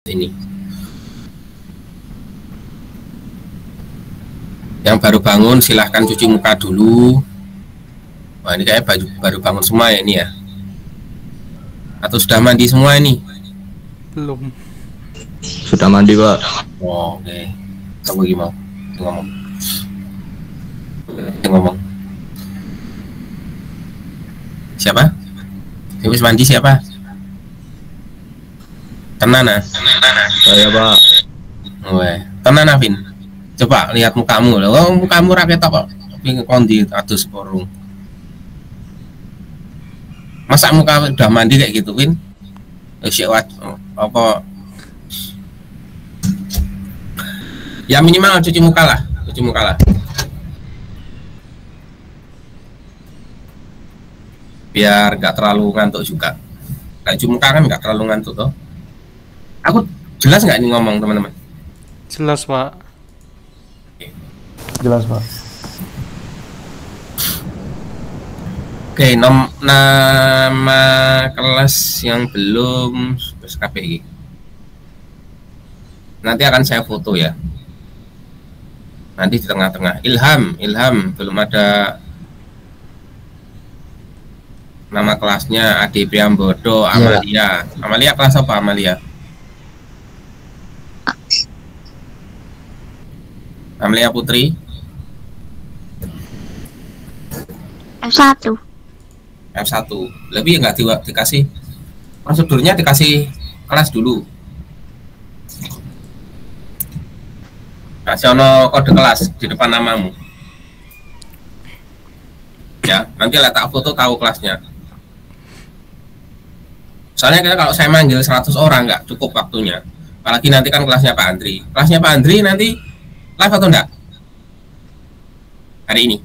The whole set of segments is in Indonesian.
ini. Yang baru bangun silahkan cuci muka dulu. Wah, ini kayak baru bangun semua ya ini ya. Atau sudah mandi semua ini? Belum. Sudah mandi, Pak. Oh, oke. Kamu gimana? Ngomong. Siapa? Habis mandi siapa? Tenana. Saya, Pak. Weh, tenana, Vin. Coba lihat mukamu loh. Oh, mukamu rakyat kok. Tapi kondi atus porung. Masa muka udah mandi kayak gitu, Vin? Apa? Ya minimal cuci muka lah. Biar nggak terlalu ngantuk juga. Kayak cuci muka kan nggak terlalu ngantuk toh. Aku jelas nggak ini ngomong teman-teman? Jelas, Pak. Jelas, Pak. Oke, nama kelas yang belum KPI. Nanti akan saya foto ya. Nanti di tengah-tengah. Ilham belum ada nama kelasnya. Adi Priambodo, Amalia. Amalia kelas apa Amalia? Amalia Putri. F1. F1. Lebih nggak dikasih prosedurnya, dikasih kelas dulu. Kasih ono kode kelas di depan namamu. Ya, nanti letak foto tahu kelasnya. Soalnya kalau saya manggil 100 orang nggak cukup waktunya. Apalagi nanti kan kelasnya Pak Andri. Kelasnya Pak Andri nanti live atau enggak? Hari ini.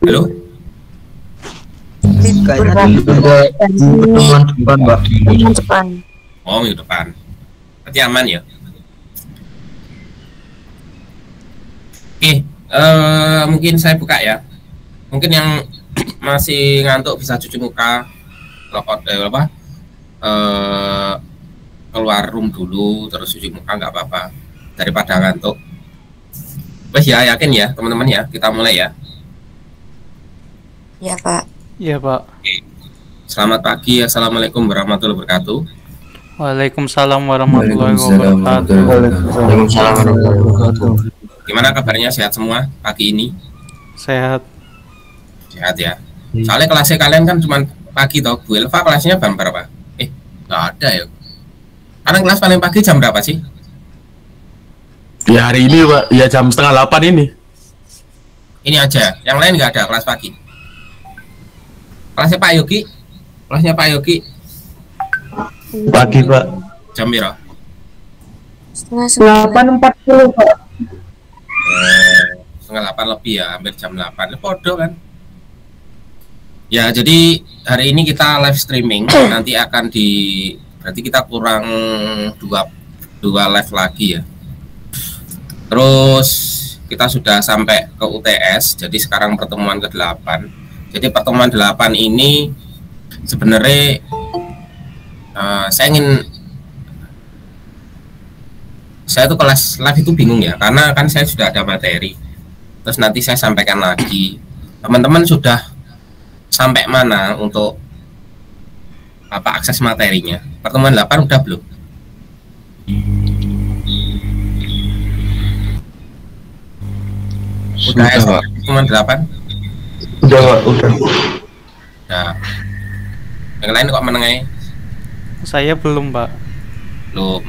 Halo? Pertemuan depan, Pak. Oh, minggu depan. Berarti aman ya? Oke, mungkin saya buka ya. Mungkin yang masih ngantuk bisa cuci muka, keluar room dulu, terus cuci muka nggak apa-apa daripada ngantuk. Wes ya, yakin ya teman-teman ya, kita mulai ya. Ya, Pak. Iya, Pak. Oke. Selamat pagi, assalamualaikum warahmatullahi wabarakatuh. Waalaikumsalam warahmatullahi wabarakatuh. Waalaikumsalam warahmatullahi wabarakatuh. Gimana kabarnya, sehat semua pagi ini? Sehat. Sehat ya. Soalnya kelasnya kalian kan cuma pagi toh. Bu Elva kelasnya jam berapa? Nggak ada ya. Karena kelas paling pagi jam berapa sih? Ya hari ini, Pak. Ya jam 7:30 ini. Ini aja, yang lain nggak ada kelas pagi. Kelasnya Pak Yogi? Pagi, Pak. Jam berapa? 8.40, Pak. 7:30 lebih ya, hampir jam 8. Podo kan? Ya, jadi hari ini kita live streaming. Nanti akan berarti kita kurang dua live lagi ya. Terus kita sudah sampai ke UTS. Jadi sekarang pertemuan ke-8. Jadi pertemuan 8 ini sebenarnya saya tuh kelas live itu bingung ya, karena kan saya sudah ada materi. Terus nanti saya sampaikan lagi. Teman-teman sudah sampai mana untuk akses materinya? Pertemuan 8 udah belum? Udah ya, pertemuan 8? Udah, Pak. Udah. Nah, yang lain kok menengah? Saya belum, Pak. Belum.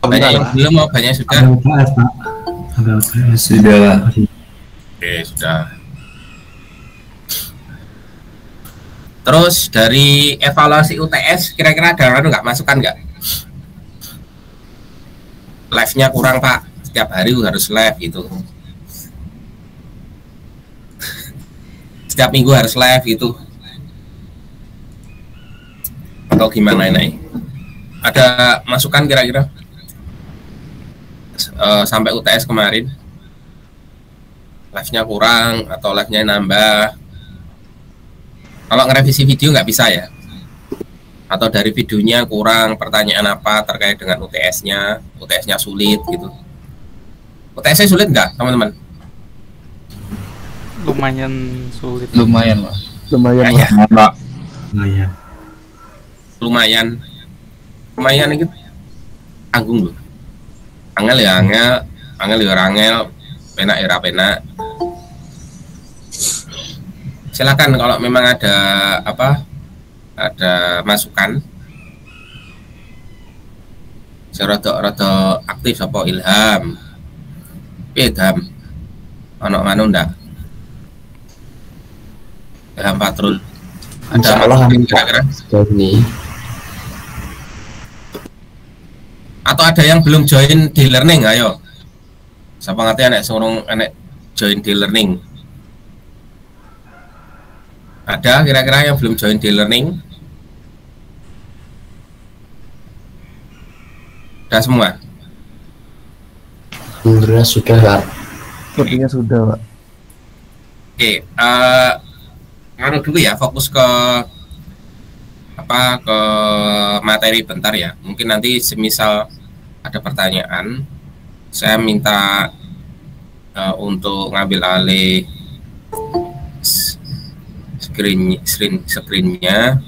Banyak yang belum, mau banyak sudah? Sudah. Oke, sudah. Terus dari evaluasi UTS kira-kira ada nggak masukan nggak? Live-nya kurang, Pak. Setiap hari harus live gitu. Setiap minggu harus live gitu. Atau gimana ini? Ada masukan kira-kira? Sampai UTS kemarin live-nya kurang atau live-nya nambah. Kalau ngerevisi video nggak bisa ya? atau dari videonya kurang pertanyaan apa terkait dengan UTS-nya, UTS-nya sulit gitu. UTS-nya sulit nggak teman-teman? Lumayan sulit. Lumayan Pak. Lumayan Ya, lah. Pak. Lumayan. Lumayan itu anggung loh. Angel ya angel, penak ya penak. Silakan kalau memang ada ada masukan. Saya rada aktif apa Ilham. Ilham. Ono manu ndak? Ilham Patrul. Ada masukan kira-kira? Ini. Atau ada yang belum join di learning, ayo. Siapa ngerti anak surung anak join di learning? Ada kira-kira yang belum join di learning? Sudah semua? Alhamdulillah sudah Pak. Sepertinya sudah Pak. Oke, anu dulu ya, fokus ke ke materi bentar ya. Mungkin nanti semisal ada pertanyaan, saya minta untuk ngambil alih screen-nya.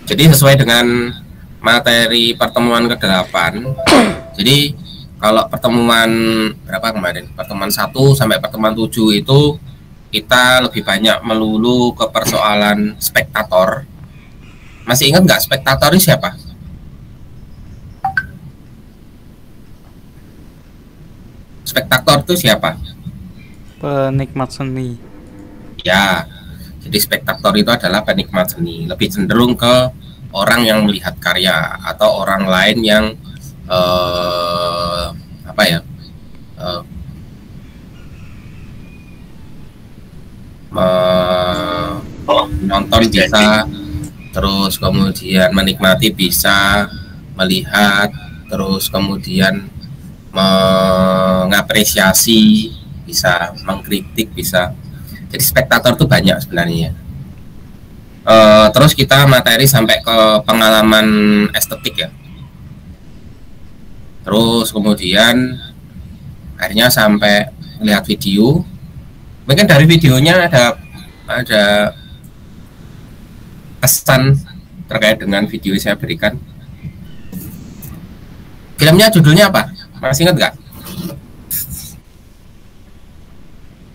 Jadi sesuai dengan materi pertemuan ke-8. Jadi kalau pertemuan berapa kemarin? Pertemuan 1 sampai pertemuan 7 itu kita lebih banyak melulu ke persoalan spektator. Masih ingat nggak spektator itu siapa? Spektator itu siapa? Penikmat seni. Ya, jadi spektator itu adalah penikmat seni. Lebih cenderung ke orang yang melihat karya atau orang lain yang menonton bisa, terus kemudian menikmati bisa, melihat, terus kemudian mengapresiasi bisa, mengkritik bisa. Jadi spektator itu banyak sebenarnya. Terus kita materi sampai ke pengalaman estetik ya. Terus kemudian akhirnya sampai lihat video. Mungkin dari videonya ada kesan terkait dengan video yang saya berikan. Filmnya judulnya apa? Masih ingat nggak?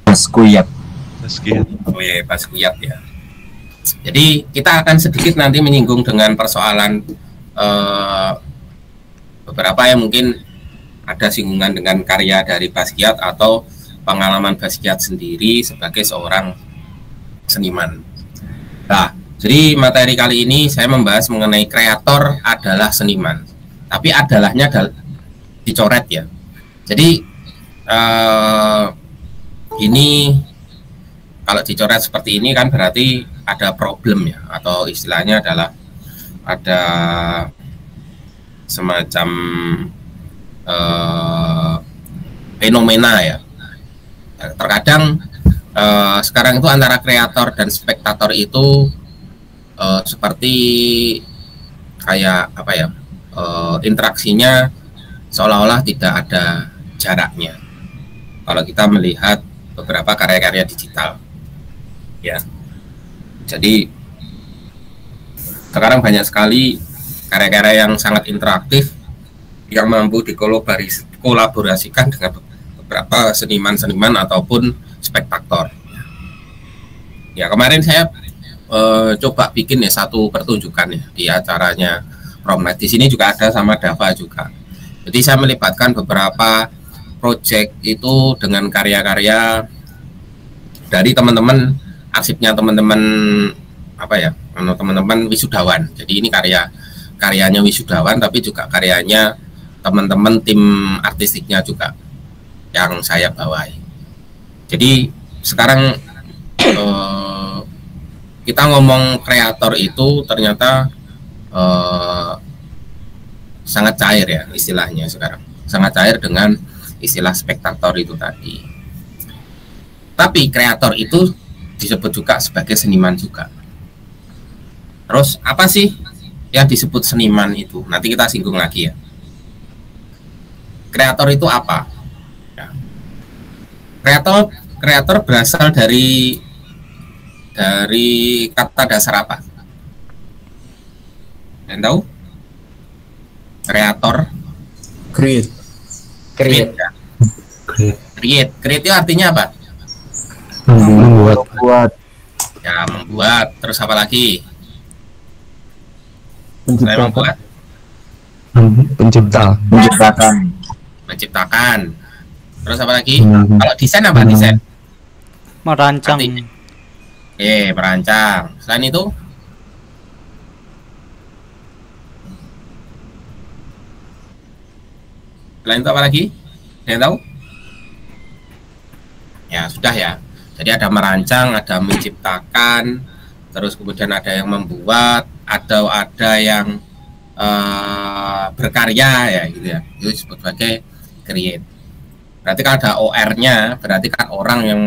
Paskuyat. Oh iya, Paskuyat ya. Jadi kita akan sedikit nanti menyinggung dengan persoalan beberapa yang mungkin ada singgungan dengan karya dari Basquiat atau pengalaman Basquiat sendiri sebagai seorang seniman. Nah, jadi materi kali ini saya membahas mengenai kreator adalah seniman. Tapi adalahnya dicoret ya. Jadi ini kalau dicoret seperti ini kan berarti ada problem ya, atau istilahnya adalah ada semacam fenomena ya. Terkadang sekarang itu antara kreator dan spektator itu seperti kayak apa ya, interaksinya seolah-olah tidak ada jaraknya kalau kita melihat beberapa karya-karya digital ya. Jadi sekarang banyak sekali karya-karya yang sangat interaktif yang mampu dikolaborasikan dengan beberapa seniman-seniman ataupun spektator. Ya kemarin saya coba bikin ya satu pertunjukan ya di acaranya Promnet. Di sini juga ada sama Dava juga. Jadi saya melibatkan beberapa project itu dengan karya-karya dari teman-teman, arsipnya teman-teman teman-teman wisudawan. Jadi ini karyanya wisudawan tapi juga karyanya teman-teman tim artistiknya juga yang saya bawahi. Jadi sekarang kita ngomong kreator itu ternyata sangat cair ya istilahnya sekarang. Sangat cair dengan istilah spektator itu tadi. Tapi kreator itu disebut juga sebagai seniman juga. Terus apa sih yang disebut seniman itu? Nanti kita singgung lagi ya. Kreator itu apa? Ya. Kreator berasal dari kata dasar apa? Yang tahu? Kreator. Create. Create. Ya. Create itu artinya apa? Membuat. Ya, membuat. Terus apa lagi? Menciptakan. Menciptakan. Terus apa lagi? Kalau desain apa desain? Merancang. Merancang. Selain itu? Selain itu apa lagi? Ada yang tahu? Ya, sudah ya. Jadi ada merancang, ada menciptakan, terus kemudian ada yang membuat, ada yang berkarya ya gitu ya. Itu disebut sebagai create. Berarti kan ada OR-nya, berarti kan orang yang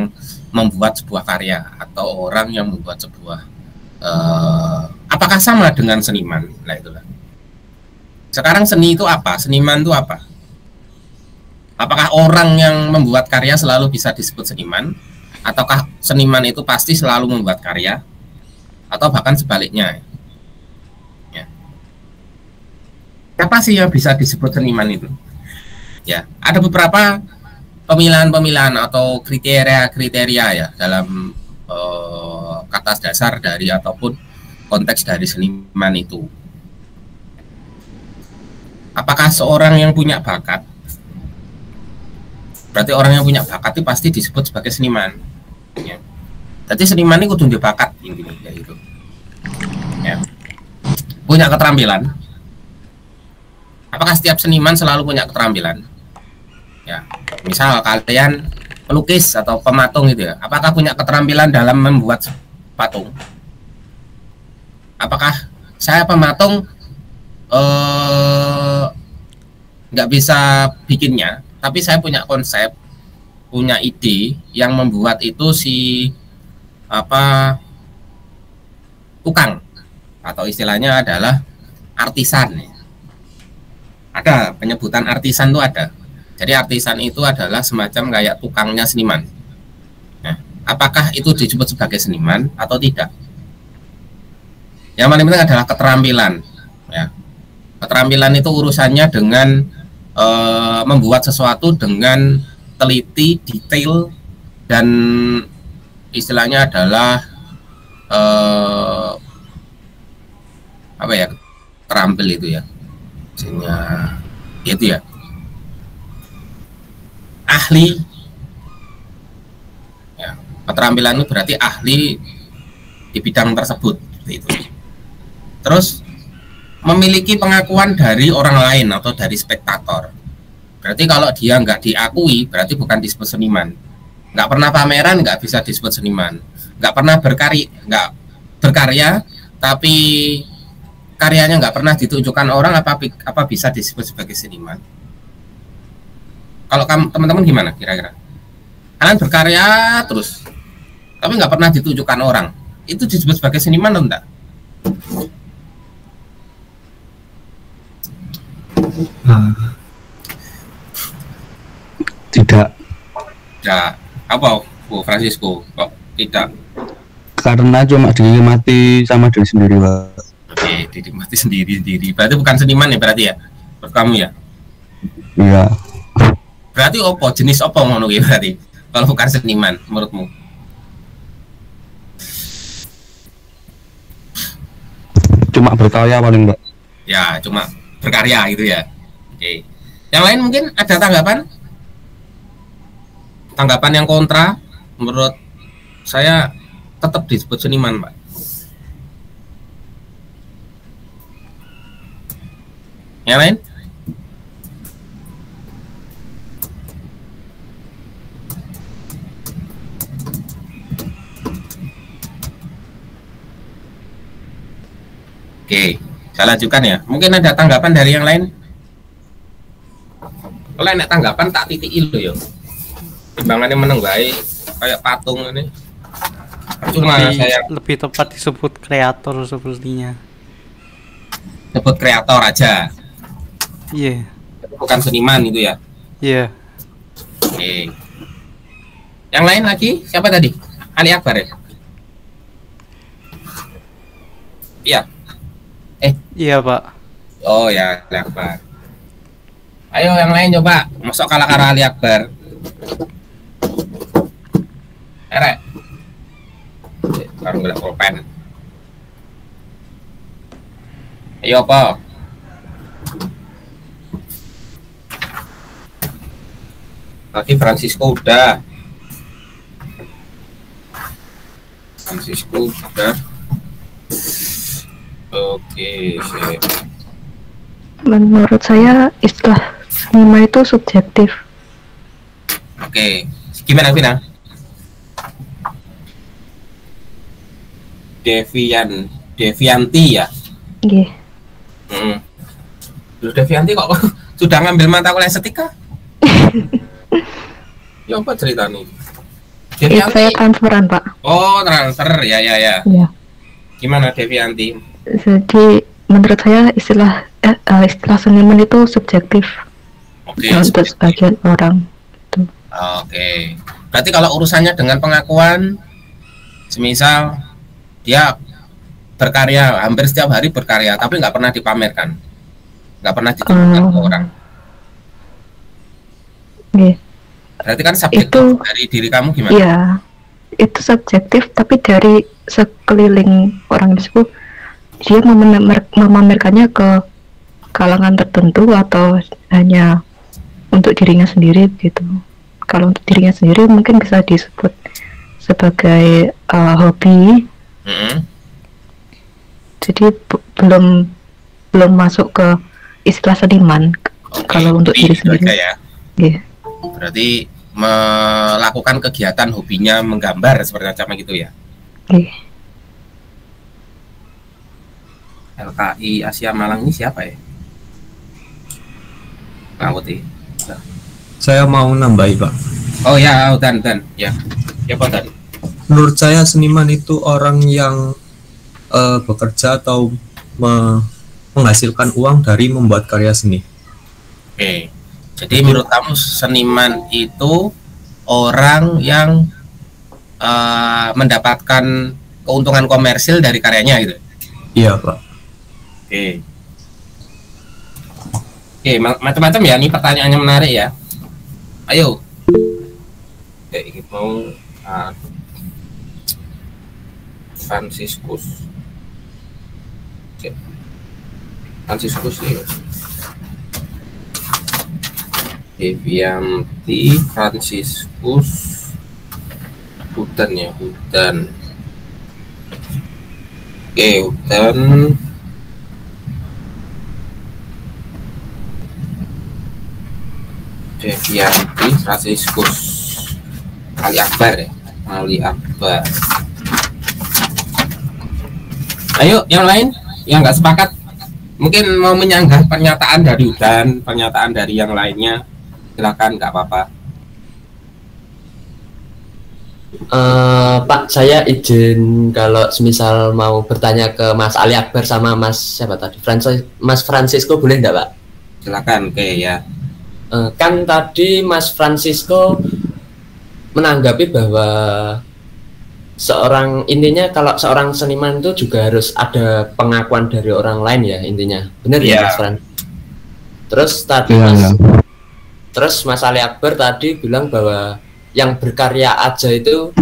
membuat sebuah karya atau orang yang membuat sebuah apakah sama dengan seniman? Nah itulah. Sekarang seni itu apa? Seniman itu apa? Apakah orang yang membuat karya selalu bisa disebut seniman? Ataukah seniman itu pasti selalu membuat karya? Atau bahkan sebaliknya? Ya. Siapa sih yang bisa disebut seniman itu? Ya, ada beberapa pemilihan atau kriteria ya dalam kata dasar dari ataupun konteks dari seniman itu. Apakah seorang yang punya bakat? Berarti orang yang punya bakat itu pasti disebut sebagai seniman. Ya. Jadi seniman ini kudu bakat intinya kayak gitu. Ya. Punya keterampilan. Apakah setiap seniman selalu punya keterampilan? Ya, misal kalian pelukis atau pematung gitu ya. Apakah punya keterampilan dalam membuat patung? Apakah saya pematung nggak bisa bikinnya? Tapi saya punya konsep, punya ide yang membuat itu si tukang atau istilahnya adalah artisan. Ada penyebutan artisan itu ada. Jadi artisan itu adalah semacam kayak tukangnya seniman. Nah, apakah itu disebut sebagai seniman atau tidak? Yang paling penting adalah keterampilan. Ya. Keterampilan itu urusannya dengan membuat sesuatu dengan teliti, detail, dan istilahnya adalah terampil itu ya, maksudnya itu ya, ahli. Ya, keterampilan itu berarti ahli di bidang tersebut itu. Terus memiliki pengakuan dari orang lain atau dari spektator. Berarti kalau dia nggak diakui, berarti bukan disebut seniman. Nggak pernah pameran, nggak bisa disebut seniman. Nggak pernah berkarya, tapi karyanya nggak pernah ditunjukkan orang, apa bisa disebut sebagai seniman? Kalau teman-teman gimana kira-kira? Kalian berkarya terus, tapi nggak pernah ditunjukkan orang, itu disebut sebagai seniman atau enggak? Tidak. Ya, apa Bu Francisco kok tidak? Karena cuma dinikmati sama diri sendiri, Pak. Oke, dinikmati sendiri. Berarti bukan seniman ya berarti ya? Menurut kamu ya? Iya. Berarti opo jenis opo ngono ki berarti? Kalau bukan seniman menurutmu? Cuma berkarya paling, Mbak. Ya, cuma berkarya gitu ya. Oke. Yang lain mungkin ada tanggapan? Tanggapan yang kontra? Menurut saya tetap disebut seniman, Pak. Yang lain? Oke, saya lanjutkan ya. Mungkin ada tanggapan dari yang lain? Kalau enak tanggapan tak titiki lho ya. Timbangannya meneng bae kayak patung ini. Cuma saya lebih tepat disebut kreator sepertinya. sebut kreator aja. Iya. Bukan seniman itu ya. Iya. Oke. Yang lain lagi siapa tadi? Ali Akbar ya? Iya. Iya, Pak. Oh ya, Ali Akbar. Ayo yang lain coba. Masuk kalah Ali Akbar. Erek. Baru nggak pulpen. Ayo apa? Tadi Francisco udah. Francisco udah. Oke, sip. Menurut saya istilah seniman itu subjektif. Oke, gimana Vina? Devianti ya? Nggih. Terus Devianti kok sudah ngambil mata kuliah estetika? Ya apa cerita nih? Saya transferan, Pak. Oh, transfer ya. Iya. Gimana Devianti? Jadi menurut saya istilah seniman itu subjektif. Oke. Untuk sebagian orang. Oke. Berarti kalau urusannya dengan pengakuan, semisal dia berkarya hampir setiap hari berkarya, tapi nggak pernah dipamerkan, nggak pernah ditunjukkan ke orang. Iya. Berarti kan subjektif Itu- dari diri kamu gimana? Iya. Itu subjektif, tapi dari sekeliling orang tersebut dia memamerkannya ke kalangan tertentu atau hanya untuk dirinya sendiri gitu. Kalau untuk dirinya sendiri mungkin bisa disebut sebagai hobi. Jadi belum masuk ke istilah seniman. Oke, Kalau untuk hobi diri itu sendiri. aja ya. Iya. Berarti melakukan kegiatan hobinya menggambar seperti macam gitu ya. Iya. LKI Asia Malang ini siapa ya? Ngawuti. Saya mau nambahi, Pak. Oh ya, dan ya. Ya Pak Dan. Menurut saya seniman itu orang yang bekerja atau menghasilkan uang dari membuat karya seni. Oke. Jadi menurut kamu seniman itu orang yang mendapatkan keuntungan komersil dari karyanya gitu. Iya, Pak. Oke. Oke, macam-macam ya, ini pertanyaannya menarik ya. Ayo. Oke, ini mau Franciscus. Oke. Franciscus ya. Devianti, Franciscus, Hutan ya, Hutan. Oke, Hutan. Devianti, Franciscus, Ali Akbar ya, Ali Akbar. Ayo, yang lain yang nggak sepakat, mungkin mau menyanggah pernyataan dari Hutan, pernyataan dari yang lainnya, silakan, nggak apa-apa. Pak, saya izin kalau semisal mau bertanya ke Mas Ali Akbar sama Mas siapa tadi? Mas Francisco boleh enggak, Pak? Silakan, oke ya. Kan tadi Mas Francisco menanggapi bahwa intinya kalau seorang seniman itu juga harus ada pengakuan dari orang lain ya intinya. Benar ya, Mas Fran? Terus tadi Terus Mas Ali Akbar tadi bilang bahwa yang berkarya aja itu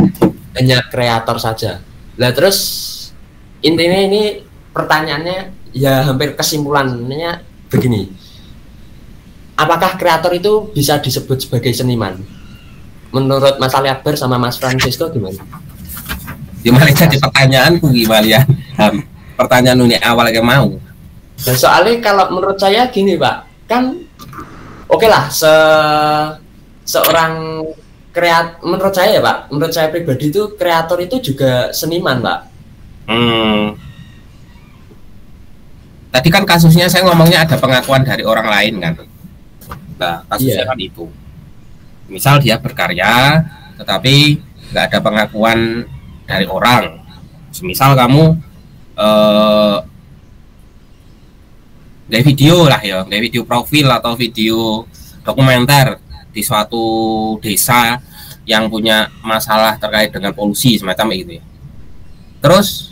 hanya kreator saja. Lah terus intinya ini pertanyaannya ya hampir kesimpulannya begini. Apakah kreator itu bisa disebut sebagai seniman? Menurut Mas Ali Akbar sama Mas Francisco gimana? Gimana jadi pertanyaanku gimana ya? Pertanyaan ini awal yang mau. Dan soalnya kalau menurut saya gini Pak, kan oke lah seorang menurut saya ya Pak, menurut saya pribadi itu kreator itu juga seniman Pak. Tadi kan kasusnya saya ngomongnya ada pengakuan dari orang lain kan. Nah, kasusnya kan itu. Misal dia berkarya, tetapi nggak ada pengakuan dari orang. Misal kamu dari video lah ya, dari video profil atau video dokumenter di suatu desa yang punya masalah terkait dengan polusi semacam itu ya. Terus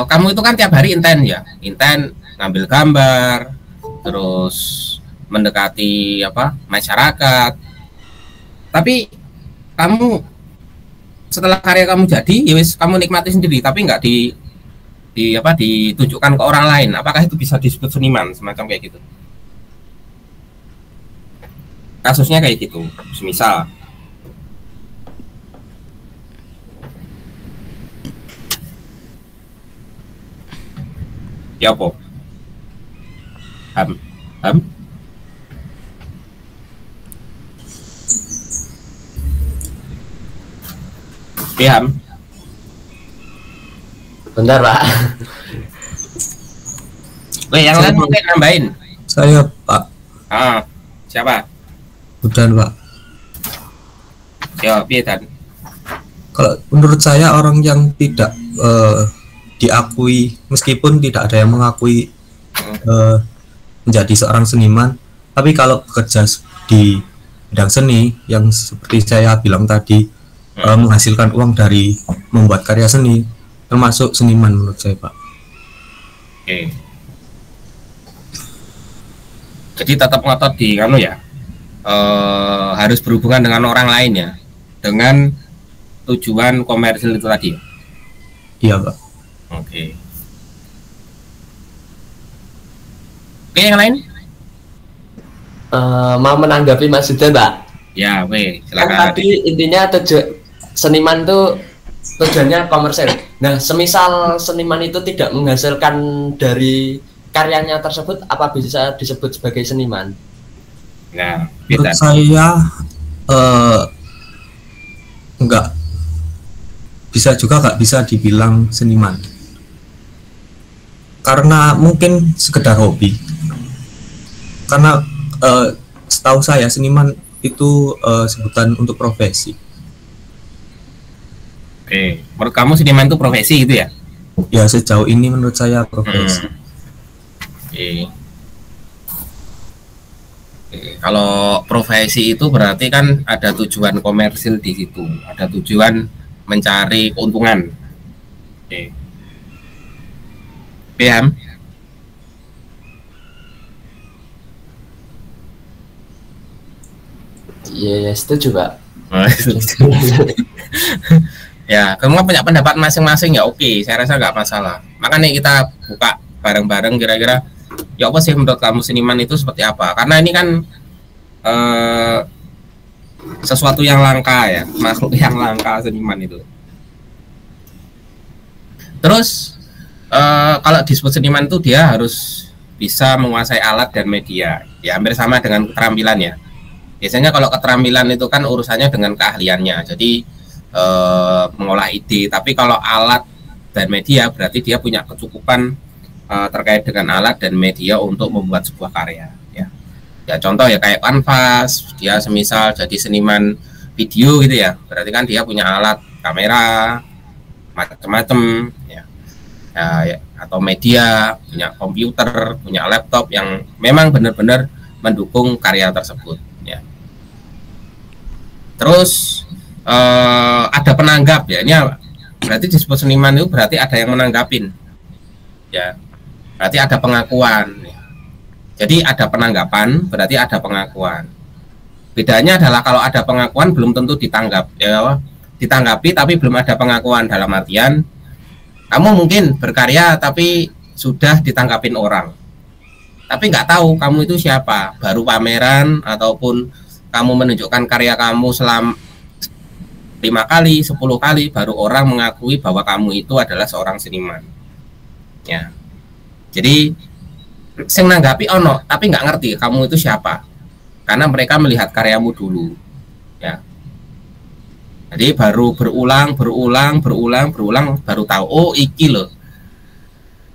kamu itu kan tiap hari inten ngambil gambar, terus mendekati masyarakat. Tapi kamu setelah karya kamu jadi, ya wis kamu nikmati sendiri, tapi nggak ditunjukkan ke orang lain. Apakah itu bisa disebut seniman semacam kayak gitu? Kasusnya kayak gitu, misal. Ya apa? Paham? Bentar, Pak. Yang lain mungkin nambahin. Saya, Pak. Siapa? Udan, Pak. Ya, Dan. Kalau menurut saya orang yang tidak diakui, meskipun tidak ada yang mengakui menjadi seorang seniman, tapi kalau bekerja di bidang seni yang seperti saya bilang tadi, menghasilkan uang dari membuat karya seni, termasuk seniman menurut saya, Pak. Oke. Jadi tetap ngotot di harus berhubungan dengan orang lain ya, dengan tujuan komersil itu tadi. Iya, Pak. Oke, yang lain? Mau menanggapi Mas Udan, Pak? Ya, silakan. Kan tadi intinya seniman tuh tujuannya komersil. Nah, semisal seniman itu tidak menghasilkan dari karyanya tersebut, apa bisa disebut sebagai seniman? Nah, menurut saya enggak bisa juga, nggak bisa dibilang seniman, karena mungkin sekedar hobi. Karena setahu saya seniman itu sebutan untuk profesi. Oke, menurut kamu seniman itu profesi gitu ya? Ya, sejauh ini menurut saya profesi. Oke. Kalau profesi itu berarti kan ada tujuan komersil di situ, ada tujuan mencari keuntungan. Oke. Paham? Iya, setuju, Pak. Ya, kamu punya pendapat masing-masing ya, oke, saya rasa nggak masalah. Makanya kita buka bareng-bareng kira-kira ya apa sih menurut kamu seniman itu seperti apa? Karena ini kan sesuatu yang langka ya, makhluk yang langka seniman itu. Terus kalau disebut seniman itu dia harus bisa menguasai alat dan media. Ya hampir sama dengan keterampilan ya. Biasanya kalau keterampilan itu kan urusannya dengan keahliannya. Jadi mengolah ide. Tapi kalau alat dan media berarti dia punya kecukupan terkait dengan alat dan media untuk membuat sebuah karya. Ya contoh ya kayak kanvas, dia semisal jadi seniman video gitu ya, berarti kan dia punya alat kamera macam-macam ya, atau media, punya komputer, punya laptop yang memang benar-benar mendukung karya tersebut ya. Terus ada penanggap ya, ini berarti disebut seniman itu berarti ada yang menanggapin ya, berarti ada pengakuan ya. Jadi ada penanggapan, berarti ada pengakuan. Bedanya adalah kalau ada pengakuan belum tentu ditanggap, ya, ditanggapi tapi belum ada pengakuan, dalam artian kamu mungkin berkarya tapi sudah ditanggapin orang, tapi nggak tahu kamu itu siapa, baru pameran ataupun kamu menunjukkan karya kamu selama 5 kali, 10 kali, baru orang mengakui bahwa kamu itu adalah seorang seniman. Ya, jadi sing nanggapi ono tapi nggak ngerti kamu itu siapa, karena mereka melihat karyamu dulu ya. Jadi baru berulang baru tahu, oh iki loh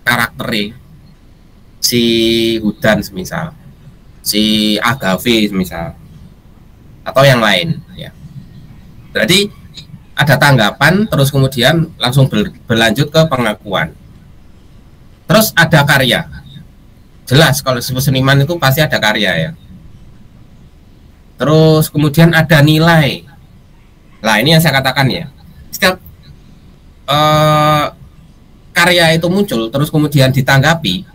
karakternya si Udan semisal. si Agave misal, atau yang lain ya. Berarti ada tanggapan, terus kemudian langsung berlanjut ke pengakuan. Terus ada karya. Jelas kalau disebut seniman itu pasti ada karya ya. Terus kemudian ada nilai. Nah ini yang saya katakan ya, setiap karya itu muncul terus kemudian ditanggapi,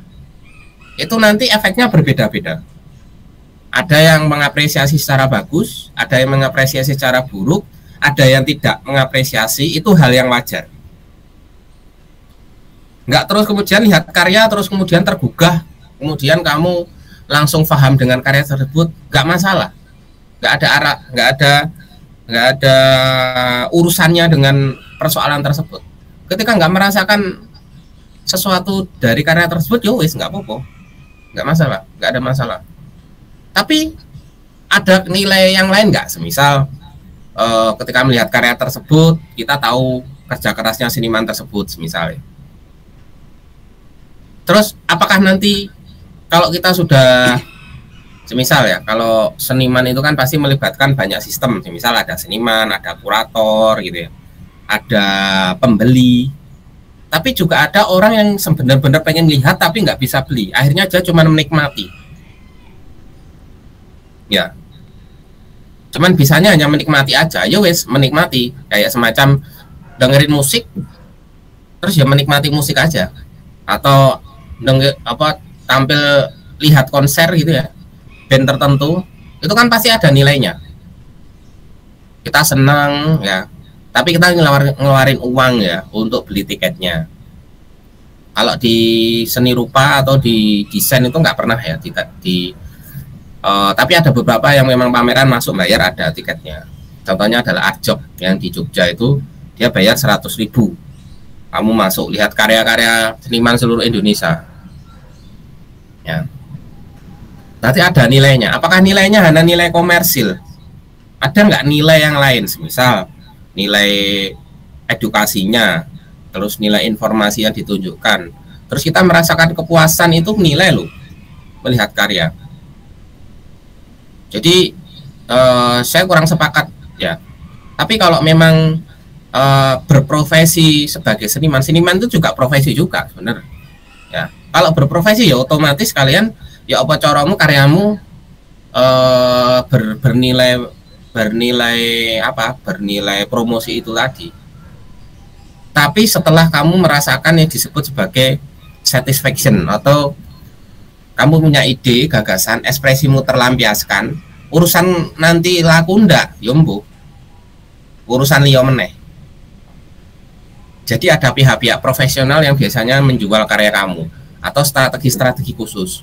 itu nanti efeknya berbeda-beda. Ada yang mengapresiasi secara bagus, ada yang mengapresiasi secara buruk, ada yang tidak mengapresiasi. Itu hal yang wajar. Nggak terus kemudian lihat karya terus kemudian tergugah, kemudian kamu langsung paham dengan karya tersebut, nggak masalah. Nggak ada arah, nggak ada urusannya dengan persoalan tersebut. Ketika nggak merasakan sesuatu dari karya tersebut, ya wis nggak apa-apa, nggak masalah, nggak ada masalah. Tapi ada nilai yang lain nggak? Semisal ketika melihat karya tersebut, kita tahu kerja kerasnya seniman tersebut, misalnya. Terus apakah nanti kalau kita sudah, semisal ya, kalau seniman itu kan pasti melibatkan banyak sistem. Misal ada seniman, ada kurator gitu ya, ada pembeli. Tapi juga ada orang yang benar-benar pengen lihat tapi nggak bisa beli. Akhirnya dia cuma menikmati. Ya, cuman bisanya hanya menikmati aja. Ya wes, menikmati kayak semacam dengerin musik, terus ya menikmati musik aja. Atau tampil lihat konser gitu ya, band tertentu, itu kan pasti ada nilainya. Kita senang ya, tapi kita ngeluarin uang ya untuk beli tiketnya. Kalau di seni rupa atau di desain itu nggak pernah ya tapi ada beberapa yang memang pameran masuk bayar, ada tiketnya. Contohnya adalah Art Job yang di Jogja, itu dia bayar 100.000. Kamu masuk lihat karya-karya seniman seluruh Indonesia. Ya. Nanti ada nilainya. Apakah nilainya hanya nilai komersil? Ada nggak nilai yang lain? Misal nilai edukasinya, terus nilai informasi yang ditunjukkan. Terus kita merasakan kepuasan, itu nilai loh melihat karya. Jadi saya kurang sepakat ya. Tapi kalau memang berprofesi sebagai seniman itu juga profesi juga sebenarnya. Ya, kalau berprofesi ya otomatis kalian ya apa caramu karyamu bernilai promosi itu tadi. Tapi setelah kamu merasakan yang disebut sebagai satisfaction, atau kamu punya ide, gagasan, ekspresimu terlampiaskan, urusan nanti laku ndak, yombo, urusan liya meneh. Jadi ada pihak-pihak profesional yang biasanya menjual karya kamu, atau strategi-strategi khusus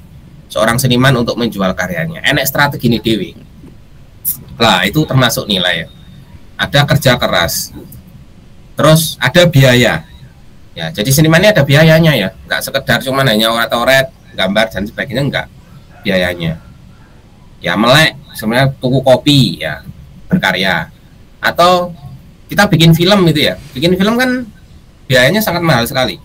seorang seniman untuk menjual karyanya. Enek strategi ini dewi. Lah itu termasuk nilai ya. Ada kerja keras, terus ada biaya. Ya, jadi seniman ini ada biayanya ya, nggak sekedar cuman hanya oret-oret, gambar dan sebagainya, enggak, biayanya. Ya melek, sebenarnya tuku kopi ya, berkarya. Atau kita bikin film gitu ya. Bikin film kan biayanya sangat mahal sekali.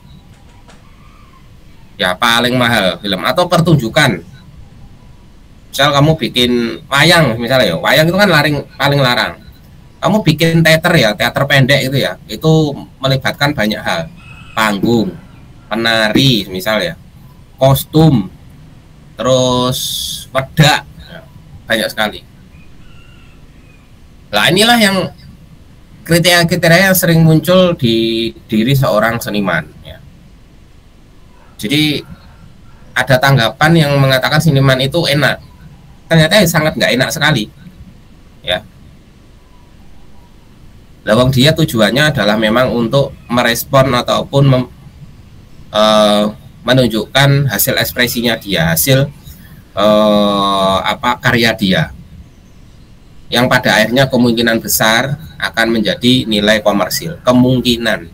Ya paling mahal film. Atau pertunjukan. Misal kamu bikin wayang misalnya ya. Wayang itu kan paling larang. Kamu bikin teater ya, teater pendek itu ya. Itu melibatkan banyak hal. Panggung, penari misalnya, kostum, terus wedak, banyak sekali. Nah inilah yang kriteria-kriteria yang sering muncul di diri seorang seniman ya. Jadi ada tanggapan yang mengatakan seniman itu enak, ternyata sangat nggak enak sekali ya. Lawang dia tujuannya adalah memang untuk merespon ataupun menunjukkan hasil ekspresinya dia, hasil karya dia, yang pada akhirnya kemungkinan besar akan menjadi nilai komersil, kemungkinan.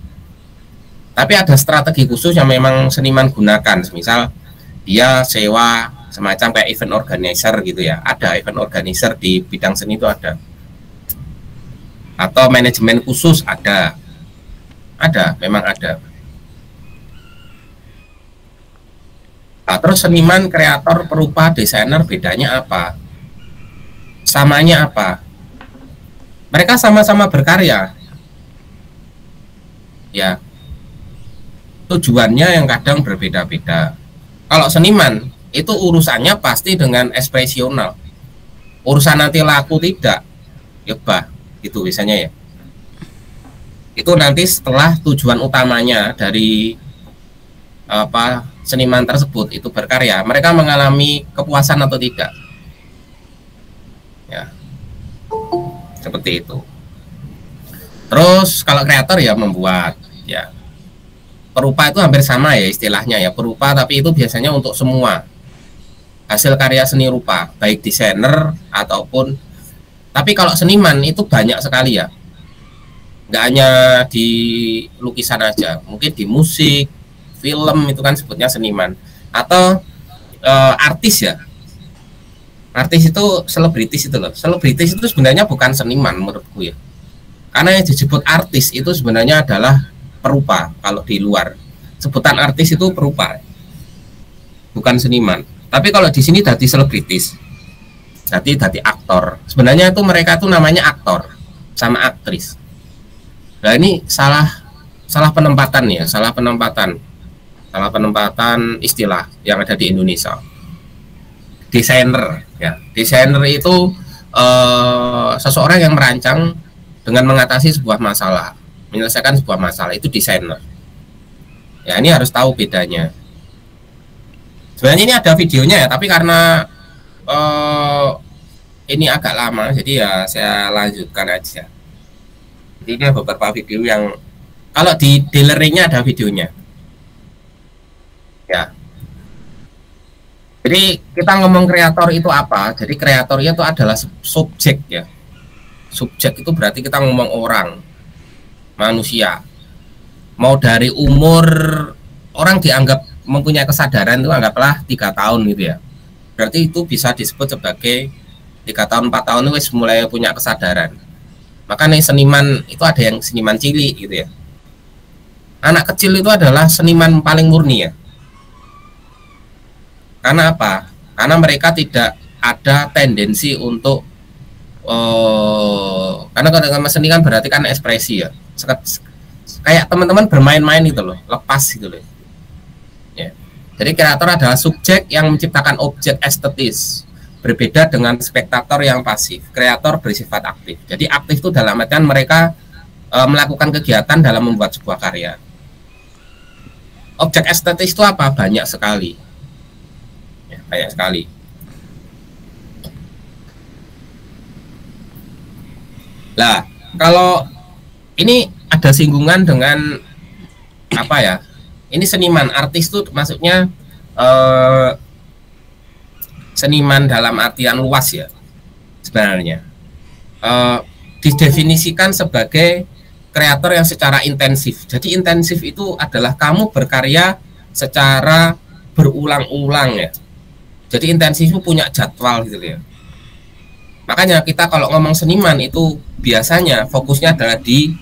Tapi ada strategi khusus yang memang seniman gunakan, misal dia sewa semacam kayak event organizer gitu ya. Ada event organizer di bidang seni itu ada. Atau manajemen khusus ada, memang ada. Nah, terus seniman, kreator, perupa, desainer bedanya apa? Samanya apa? Mereka sama-sama berkarya. Ya. Tujuannya yang kadang berbeda-beda. Kalau seniman itu urusannya pasti dengan ekspresional. Urusan nanti laku tidak, ya bah, itu biasanya ya. Itu nanti setelah tujuan utamanya dari seniman tersebut itu berkarya, mereka mengalami kepuasan atau tidak, ya seperti itu. Terus kalau kreator ya membuat, ya perupa itu hampir sama ya istilahnya ya, perupa, tapi itu biasanya untuk semua hasil karya seni rupa, baik desainer ataupun, tapi kalau seniman itu banyak sekali ya, nggak hanya di lukisan aja, mungkin di musik, film itu kan sebutnya seniman, atau artis ya. Artis itu selebritis itu loh. Selebritis itu sebenarnya bukan seniman menurutku ya. Karena yang disebut artis itu sebenarnya adalah perupa. Kalau di luar sebutan artis itu perupa, bukan seniman. Tapi kalau di sini dadi selebritis, dadi aktor. Sebenarnya itu mereka tuh namanya aktor sama aktris. Nah ini salah penempatan ya, salah penempatan istilah yang ada di Indonesia. Desainer ya, desainer itu seseorang yang merancang dengan mengatasi sebuah masalah, menyelesaikan sebuah masalah, itu desainer. Ya ini harus tahu bedanya. Sebenarnya ini ada videonya ya, tapi karena ini agak lama, jadi ya saya lanjutkan aja. Jadi ini beberapa video yang kalau di Delering-nya ada videonya. Ya. Jadi kita ngomong kreator itu apa? Jadi kreatornya itu adalah subjek ya. Subjek itu berarti kita ngomong orang, manusia. Mau dari umur orang dianggap mempunyai kesadaran itu anggaplah 3 tahun gitu ya. Berarti itu bisa disebut sebagai 3 tahun 4 tahun itu mulai punya kesadaran. Makanya seniman itu ada yang seniman cilik gitu ya. Anak kecil itu adalah seniman paling murni ya. Karena apa? Karena mereka tidak ada tendensi untuk karena kalau seni kan berarti kan ekspresi ya. Kayak teman-teman bermain-main itu loh, lepas gitu loh. Ya. Jadi kreator adalah subjek yang menciptakan objek estetis. Berbeda dengan spektator yang pasif. Kreator bersifat aktif. Jadi aktif itu dalam artian mereka melakukan kegiatan dalam membuat sebuah karya. Objek estetis itu apa? Banyak sekali. Ya, banyak sekali. Lah, kalau ini ada singgungan dengan apa ya? Ini seniman, artis itu maksudnya seniman dalam artian luas ya. Sebenarnya didefinisikan sebagai kreator yang secara intensif. Jadi intensif itu adalah kamu berkarya secara berulang-ulang ya. Jadi intensif itu punya jadwal gitu ya. Makanya kita kalau ngomong seniman itu biasanya fokusnya adalah di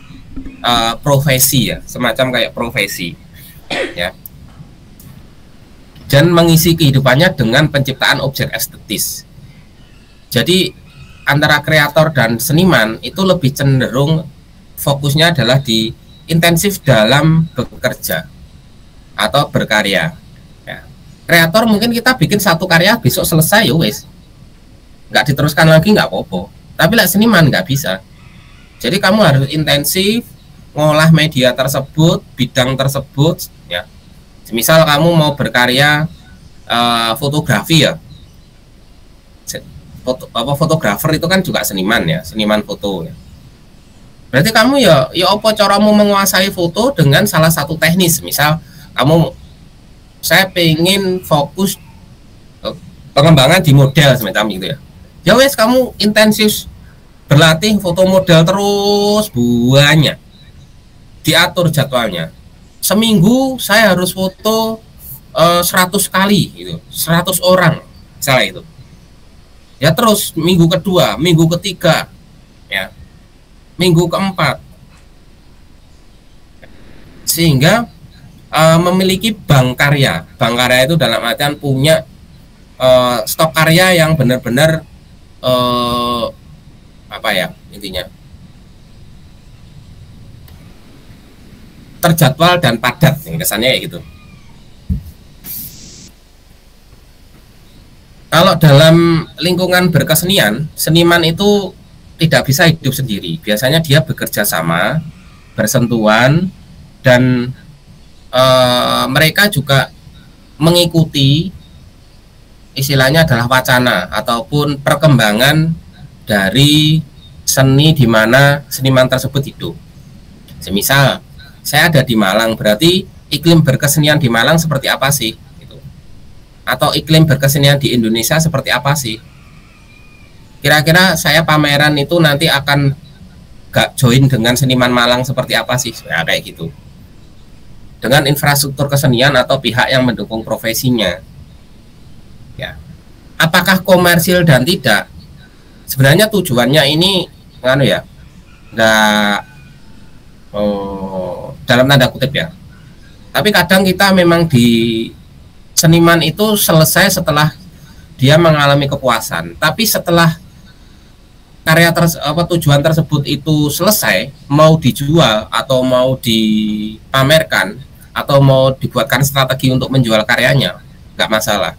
profesi ya, semacam kayak profesi ya. Dan mengisi kehidupannya dengan penciptaan objek estetis. Jadi antara kreator dan seniman itu lebih cenderung fokusnya adalah di intensif dalam bekerja atau berkarya. Ya. Kreator mungkin kita bikin satu karya besok selesai ya wes, nggak diteruskan lagi nggak apa-apa. Tapi lah seniman nggak bisa. Jadi kamu harus intensif ngolah media tersebut, bidang tersebut. Ya. Misal kamu mau berkarya fotografi ya, fotografer itu kan juga seniman ya, seniman foto ya. Berarti kamu ya apa caramu menguasai foto dengan salah satu teknis. Misal kamu, saya pengen fokus pengembangan di model semacam itu ya. Ya wes kamu intensif berlatih foto model terus banyak. Diatur jadwalnya. Seminggu saya harus foto 100 kali gitu, 100 orang misalnya itu. Ya terus minggu kedua, minggu ketiga, ya, minggu keempat, sehingga memiliki bank karya. Bank karya itu dalam artian punya stok karya yang benar-benar apa ya intinya terjadwal dan padat, kesannya kayak gitu. Kalau dalam lingkungan berkesenian, seniman itu tidak bisa hidup sendiri. Biasanya dia bekerja sama, bersentuhan, dan mereka juga mengikuti istilahnya adalah wacana ataupun perkembangan dari seni di mana seniman tersebut hidup. Semisal saya ada di Malang, berarti iklim berkesenian di Malang seperti apa sih? Gitu. Atau iklim berkesenian di Indonesia seperti apa sih? Kira-kira saya pameran itu nanti akan gak join dengan seniman Malang seperti apa sih? Ya, kayak gitu. Dengan infrastruktur kesenian atau pihak yang mendukung profesinya. Ya. Apakah komersil dan tidak? Sebenarnya tujuannya ini nggak dalam tanda kutip ya. Tapi kadang kita memang di seniman itu selesai setelah dia mengalami kepuasan. Tapi setelah karya tujuan tersebut itu selesai, mau dijual atau mau dipamerkan atau mau dibuatkan strategi untuk menjual karyanya, nggak masalah.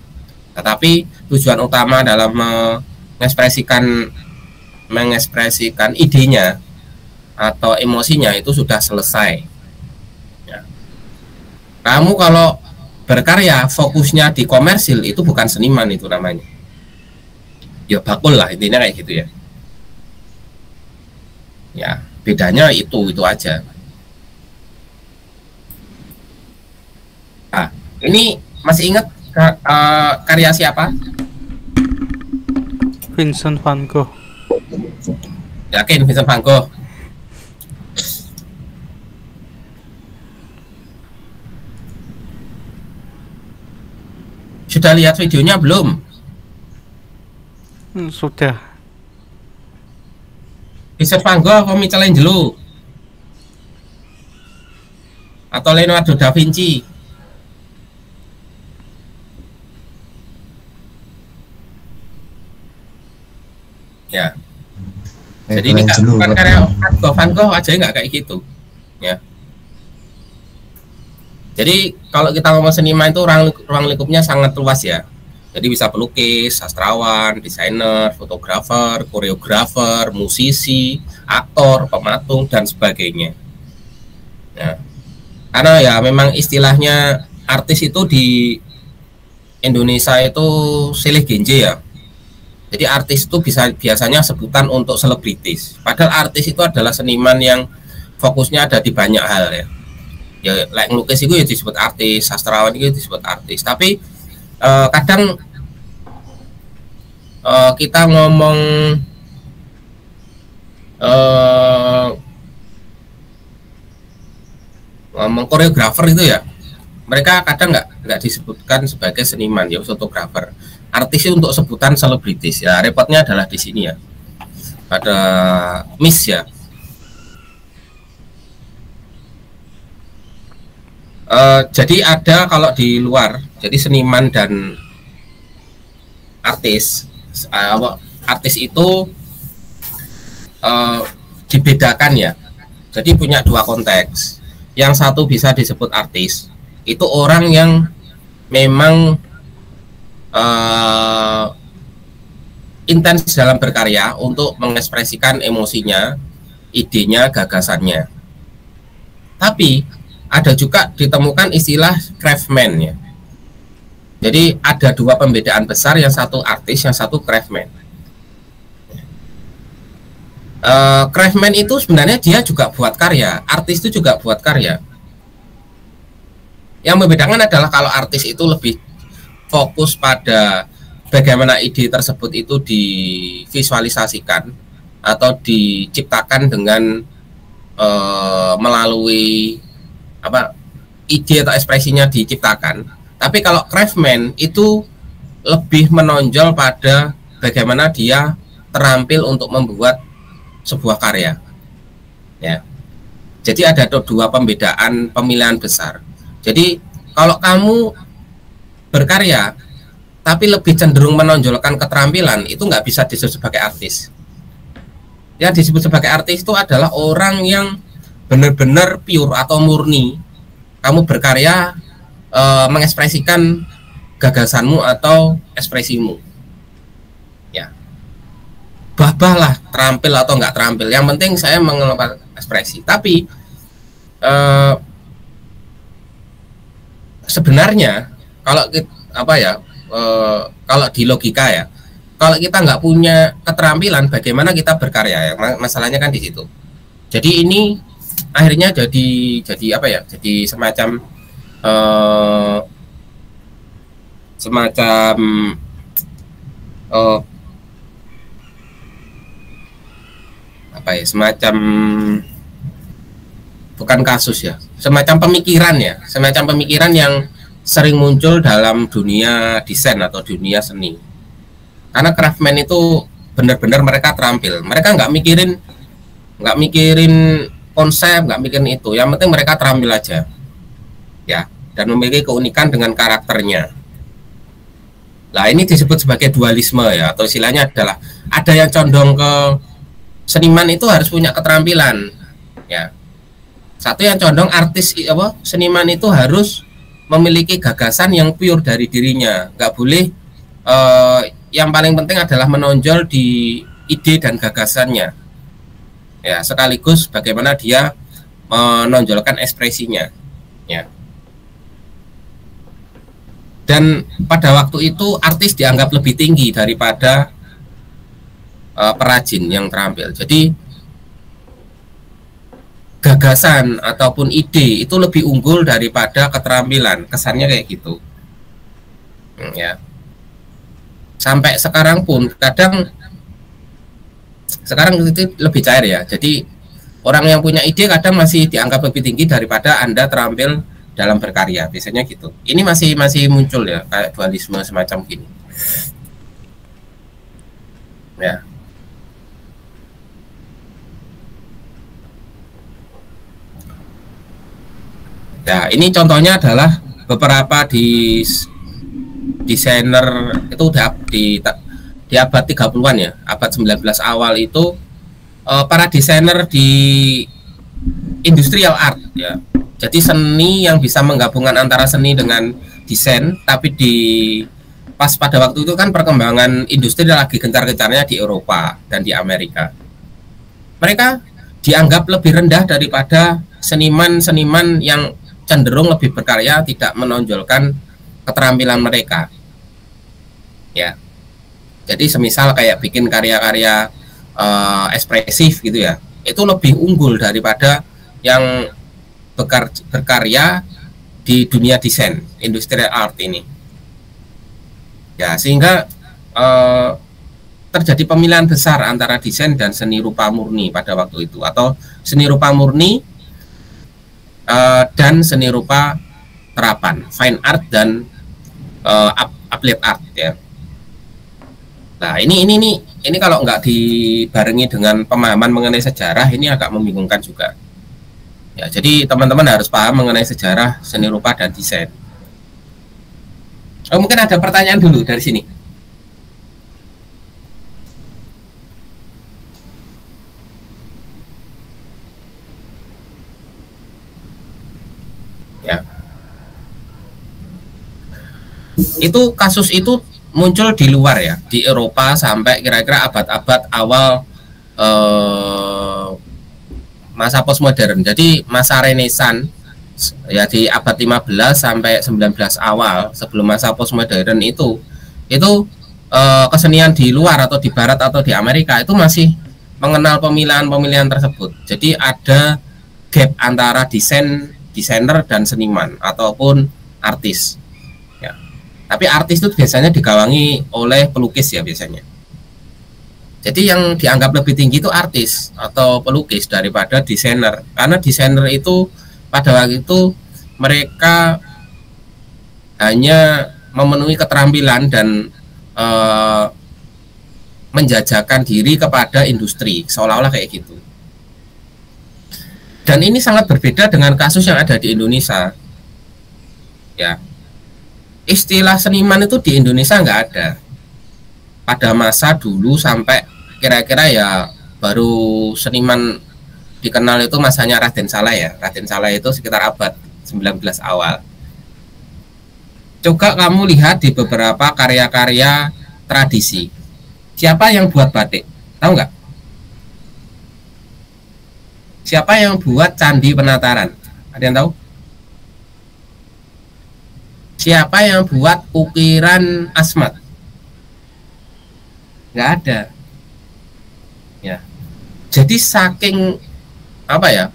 Tetapi tujuan utama dalam mengekspresikan idenya atau emosinya itu sudah selesai. Ya. Kamu kalau berkarya fokusnya di komersil itu bukan seniman itu namanya. Ya bakul lah intinya kayak gitu ya. Ya bedanya itu aja. Nah, ini masih ingat karya siapa? Vincent van Gogh. Yakin Vincent van Gogh? Sudah lihat videonya belum? Sudah. Vincent van Gogh apa Michelangelo? Atau Leonardo da Vinci? Ya. Jadi ini bukan karya Van Gogh aja nggak kayak gitu. Ya. Jadi kalau kita ngomong seniman itu ruang lingkupnya sangat luas ya. Jadi bisa pelukis, sastrawan, desainer, fotografer, koreografer, musisi, aktor, pematung dan sebagainya. Ya. Karena ya memang istilahnya artis itu di Indonesia itu silih genje ya. Jadi artis itu biasanya sebutan untuk selebritis. Padahal artis itu adalah seniman yang fokusnya ada di banyak hal ya. Ya, like ngelukis itu ya disebut artis, sastrawan itu disebut artis. Tapi kadang kita ngomong koreografer itu ya, mereka kadang nggak disebutkan sebagai seniman ya, fotografer. Artis itu untuk sebutan selebritis ya. Repotnya adalah di sini ya, pada miss ya. Jadi ada kalau di luar, jadi seniman dan artis itu dibedakan ya. Jadi punya dua konteks. Yang satu bisa disebut artis, itu orang yang memang intens dalam berkarya untuk mengekspresikan emosinya, idenya, gagasannya. Tapi ada juga ditemukan istilah craftsman ya. Jadi ada dua pembedaan besar, yang satu artis, yang satu craftsman. Craftsman itu sebenarnya dia juga buat karya, artis itu juga buat karya. Yang membedakan adalah kalau artis itu lebih fokus pada bagaimana ide tersebut itu divisualisasikan atau diciptakan dengan melalui ide atau ekspresinya diciptakan. Tapi kalau craftsman itu lebih menonjol pada bagaimana dia terampil untuk membuat sebuah karya ya. Jadi ada dua pembedaan pemilihan besar. Jadi kalau kamu berkarya tapi lebih cenderung menonjolkan keterampilan, itu nggak bisa disebut sebagai artis. Yang disebut sebagai artis itu adalah orang yang benar-benar pure atau murni. Kamu berkarya mengekspresikan gagasanmu atau ekspresimu. Ya, bah-bah lah terampil atau nggak terampil. Yang penting saya mengeluarkan ekspresi. Tapi sebenarnya kalau kalau di logika ya, kalau kita nggak punya keterampilan, bagaimana kita berkarya ya? Masalahnya kan di situ. Jadi ini akhirnya jadi apa ya? Jadi semacam apa ya? Semacam bukan kasus ya, semacam pemikiran ya, semacam pemikiran yang sering muncul dalam dunia desain atau dunia seni. Karena craftsman itu benar-benar mereka terampil, mereka nggak mikirin konsep, nggak mikirin itu, yang penting mereka terampil aja, ya, dan memiliki keunikan dengan karakternya. Nah ini disebut sebagai dualisme ya, atau istilahnya adalah ada yang condong ke seniman itu harus punya keterampilan, ya. Satu yang condong seniman itu harus memiliki gagasan yang pure dari dirinya, nggak boleh yang paling penting adalah menonjol di ide dan gagasannya, ya, sekaligus bagaimana dia menonjolkan ekspresinya, ya. Dan pada waktu itu artis dianggap lebih tinggi daripada perajin yang terampil. Jadi gagasan ataupun ide itu lebih unggul daripada keterampilan, kesannya kayak gitu, ya. Sampai sekarang pun sekarang itu lebih cair ya. Jadi orang yang punya ide kadang masih dianggap lebih tinggi daripada Anda terampil dalam berkarya, biasanya gitu. Ini masih muncul ya, kayak dualisme semacam gini, ya. Ya, ini contohnya adalah beberapa desainer itu di abad 30-an ya, abad 19 awal itu para desainer di industrial art ya. Jadi seni yang bisa menggabungkan antara seni dengan desain, tapi pas pada waktu itu kan perkembangan industri lagi gencar-gencarnya di Eropa dan di Amerika. Mereka dianggap lebih rendah daripada seniman-seniman yang cenderung lebih berkarya, tidak menonjolkan keterampilan mereka, ya. Jadi semisal kayak bikin karya-karya ekspresif gitu ya, itu lebih unggul daripada yang berkarya di dunia desain, industrial art ini, ya. Sehingga terjadi pemilihan besar antara desain dan seni rupa murni pada waktu itu, atau seni rupa murni dan seni rupa terapan, fine art dan applied art ya. Nah ini kalau nggak dibarengi dengan pemahaman mengenai sejarah, ini agak membingungkan juga ya. Jadi teman-teman harus paham mengenai sejarah seni rupa dan desain. Mungkin ada pertanyaan dulu dari sini. Ya. Itu kasus itu muncul di luar ya, di Eropa sampai kira-kira abad-abad awal masa postmodern. Jadi masa Renaissance ya, di abad 15 sampai 19 awal sebelum masa postmodern itu kesenian di luar atau di barat atau di Amerika itu masih mengenal pemilihan-pemilihan tersebut. Jadi ada gap antara desainer dan seniman ataupun artis ya. Tapi artis itu biasanya digawangi oleh pelukis ya biasanya. Jadi yang dianggap lebih tinggi itu artis atau pelukis daripada desainer, karena desainer itu pada waktu itu mereka hanya memenuhi keterampilan dan menjajakan diri kepada industri, seolah-olah kayak gitu. Dan ini sangat berbeda dengan kasus yang ada di Indonesia. ya. Istilah seniman itu di Indonesia nggak ada. Pada masa dulu sampai kira-kira ya baru seniman dikenal itu masanya Raden Saleh ya. Raden Saleh itu sekitar abad 19 awal. Coba kamu lihat di beberapa karya-karya tradisi. Siapa yang buat batik? Tahu nggak? Siapa yang buat Candi Penataran? Ada yang tahu? Siapa yang buat ukiran Asmat? Nggak ada. Ya. Jadi saking apa ya?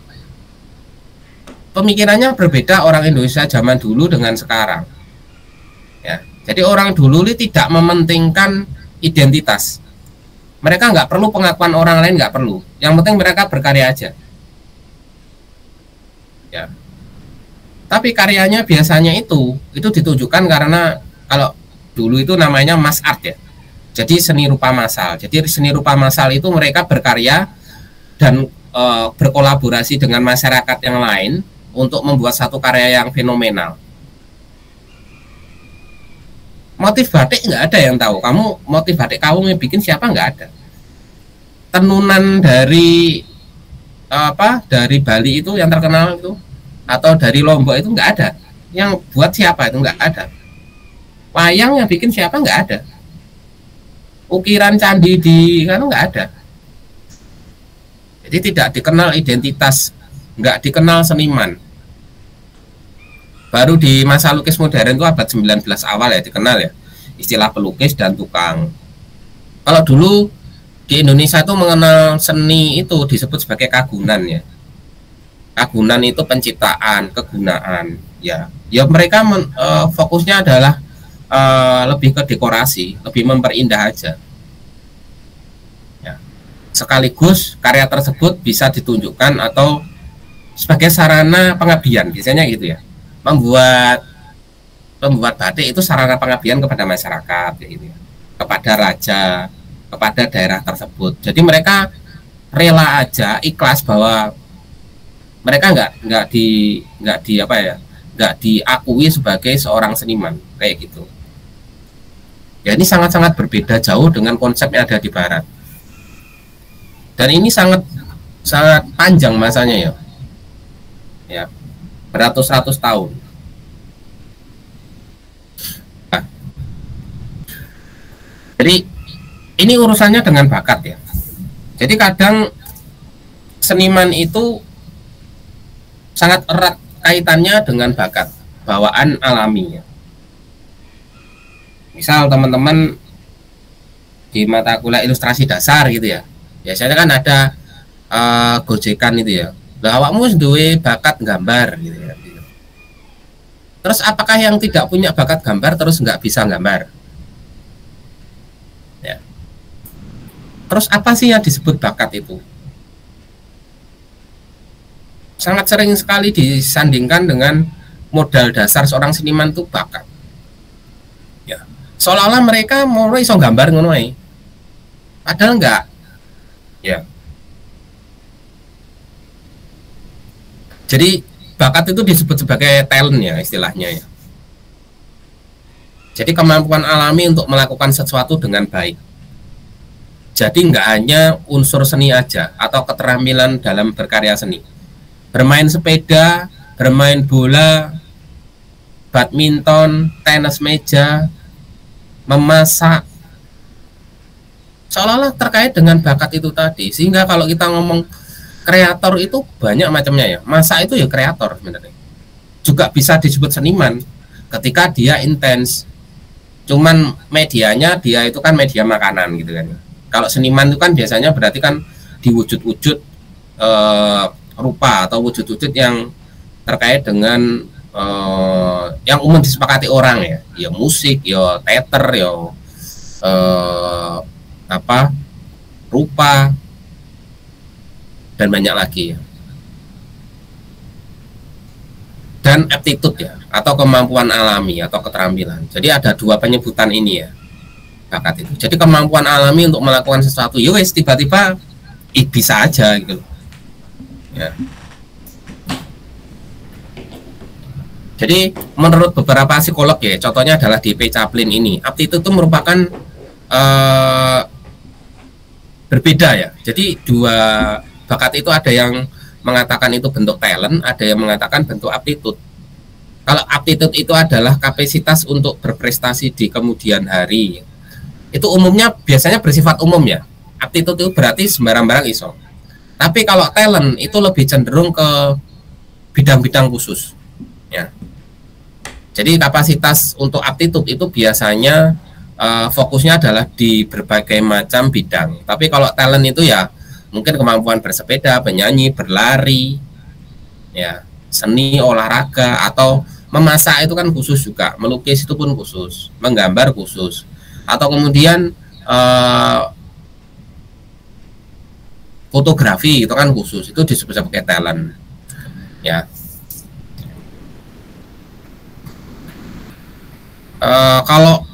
Pemikirannya berbeda orang Indonesia zaman dulu dengan sekarang. Ya. Jadi orang dulu ini tidak mementingkan identitas. Mereka nggak perlu pengakuan orang lain, nggak perlu. Yang penting mereka berkarya aja. Ya. Tapi karyanya biasanya itu ditunjukkan karena kalau dulu itu namanya mass art ya. Jadi seni rupa massal. Jadi seni rupa massal itu mereka berkarya dan berkolaborasi dengan masyarakat yang lain untuk membuat satu karya yang fenomenal. Motif batik nggak ada yang tahu. Kamu motif batik kamu yang bikin siapa? Nggak ada. Tenunan dari dari Bali itu yang terkenal itu, atau dari Lombok itu nggak ada. Yang buat siapa itu nggak ada. Wayang yang bikin siapa? Nggak ada. Ukiran candi di kan nggak ada. Jadi tidak dikenal identitas, nggak dikenal seniman. Baru di masa lukis modern itu abad 19 awal ya dikenal ya istilah pelukis dan tukang. Kalau dulu di Indonesia itu mengenal seni itu disebut sebagai kagunan ya. Kagunan itu penciptaan, kegunaan ya. Ya mereka fokusnya adalah lebih ke dekorasi, lebih memperindah aja. Ya. Sekaligus karya tersebut bisa ditunjukkan atau sebagai sarana pengabdian, biasanya gitu ya. Membuat batik itu sarana pengabdian kepada masyarakat gitu ya. Kepada raja, kepada daerah tersebut. Jadi mereka rela aja, ikhlas bahwa mereka nggak diakui sebagai seorang seniman kayak gitu. Ya ini sangat-sangat berbeda jauh dengan konsep yang ada di barat. Dan ini sangat panjang masanya ya. Ya. Beratus-ratus tahun. Nah, jadi ini urusannya dengan bakat ya. Jadi kadang seniman itu sangat erat kaitannya dengan bakat, bawaan alaminya. Misal teman-teman di mata kuliah ilustrasi dasar gitu ya, biasanya kan ada gojekan itu ya. Lah awakmu duwe bakat gambar gitu ya. Terus apakah yang tidak punya bakat gambar terus nggak bisa gambar? Ya. Terus apa sih yang disebut bakat itu? Sangat sering sekali disandingkan dengan modal dasar seorang seniman itu bakat. Ya. Seolah-olah mereka mau iso gambar ngono ae. Padahal enggak. Ya. Jadi bakat itu disebut sebagai talent ya istilahnya ya. Jadi kemampuan alami untuk melakukan sesuatu dengan baik. Jadi nggak hanya unsur seni aja atau keterampilan dalam berkarya seni. Bermain sepeda, bermain bola, badminton, tenis meja, memasak, seolah-olah terkait dengan bakat itu tadi. Sehingga kalau kita ngomong kreator itu banyak macamnya ya. Masak itu ya kreator sebenarnya. Juga bisa disebut seniman ketika dia intens. Cuman medianya dia itu kan media makanan gitu kan. Kalau seniman itu kan biasanya berarti kan diwujud-wujud rupa atau wujud-wujud yang terkait dengan yang umum disepakati orang ya. Ya musik, ya teater, ya rupa dan banyak lagi ya. Dan aptitude ya atau kemampuan alami atau keterampilan. Jadi ada dua penyebutan ini ya bakat itu. Jadi kemampuan alami untuk melakukan sesuatu ya wes tiba-tiba bisa aja gitu. Ya. Jadi, ini urusannya dengan bakat ya. Jadi kadang seniman itu sangat erat kaitannya dengan bakat. Ya. Seolah-olah mereka mau iso gambar ngono ae. Padahal enggak. Ya. Jadi menurut beberapa psikolog ya, contohnya adalah D.P. Chaplin ini, aptitude itu merupakan berbeda ya. Jadi dua bakat itu ada yang mengatakan itu bentuk talent, ada yang mengatakan bentuk aptitude. Kalau aptitude itu adalah kapasitas untuk berprestasi di kemudian hari, itu umumnya biasanya bersifat umum ya. Aptitude itu berarti sembarang barang iso. Tapi kalau talent itu lebih cenderung ke bidang-bidang khusus ya. Jadi kapasitas untuk aptitude itu biasanya fokusnya adalah di berbagai macam bidang. Tapi kalau talent itu ya mungkin kemampuan bersepeda, bernyanyi, berlari, ya, seni, olahraga, atau memasak itu kan khusus juga, melukis itu pun khusus, menggambar khusus, atau kemudian fotografi itu kan khusus, itu disebut sebagai talent, ya. Kalau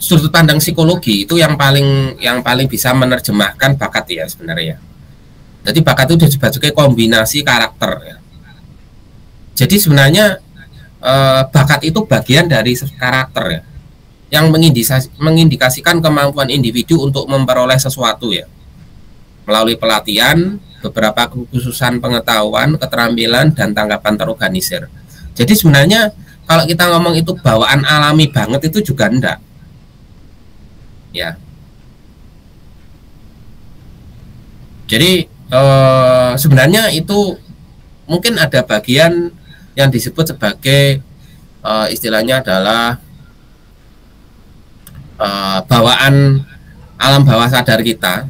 sudut pandang psikologi itu yang paling bisa menerjemahkan bakat ya sebenarnya. Jadi bakat itu disebut sebagai kombinasi karakter ya. Jadi sebenarnya bakat itu bagian dari karakter ya, yang mengindikasikan kemampuan individu untuk memperoleh sesuatu ya, melalui pelatihan, beberapa kekhususan pengetahuan, keterampilan, dan tanggapan terorganisir. Jadi sebenarnya kalau kita ngomong itu bawaan alami banget itu juga enggak. Ya. Jadi sebenarnya itu mungkin ada bagian yang disebut sebagai istilahnya adalah bawaan alam bawah sadar kita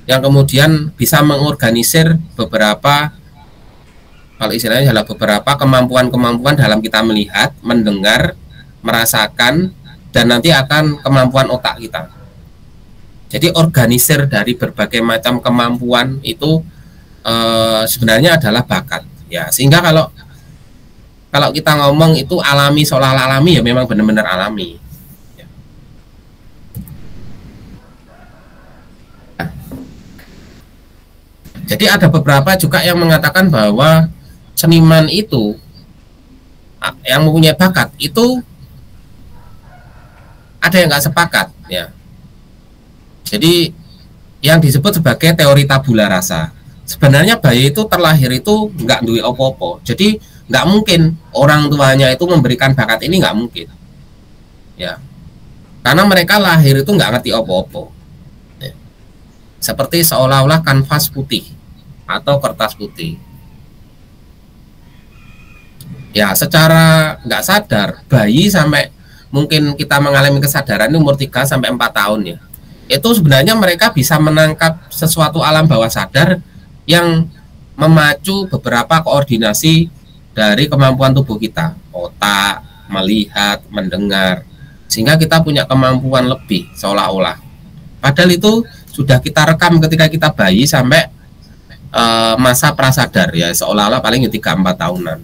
yang kemudian bisa mengorganisir beberapa, kalau istilahnya adalah beberapa kemampuan-kemampuan dalam kita melihat, mendengar, merasakan, dan nanti akan kemampuan otak kita. Jadi organisir dari berbagai macam kemampuan itu sebenarnya adalah bakat ya. Sehingga kalau kita ngomong itu alami, seolah alami ya memang benar-benar alami ya. Jadi ada beberapa juga yang mengatakan bahwa seniman itu yang mempunyai bakat itu ada yang nggak sepakat ya. Jadi yang disebut sebagai teori tabula rasa. Sebenarnya bayi itu terlahir itu nggak duwe opo-opo. Jadi nggak mungkin orang tuanya itu memberikan bakat ini, nggak mungkin. Ya, karena mereka lahir itu nggak ngerti opo-opo. Ya. Seperti seolah-olah kanvas putih atau kertas putih. Ya, secara nggak sadar bayi sampai mungkin kita mengalami kesadaran umur 3 sampai 4 tahun ya. Itu sebenarnya mereka bisa menangkap sesuatu alam bawah sadar yang memacu beberapa koordinasi dari kemampuan tubuh kita, otak, melihat, mendengar, sehingga kita punya kemampuan lebih seolah-olah. Padahal itu sudah kita rekam ketika kita bayi sampai masa prasadar ya, seolah-olah paling 3-4 tahunan.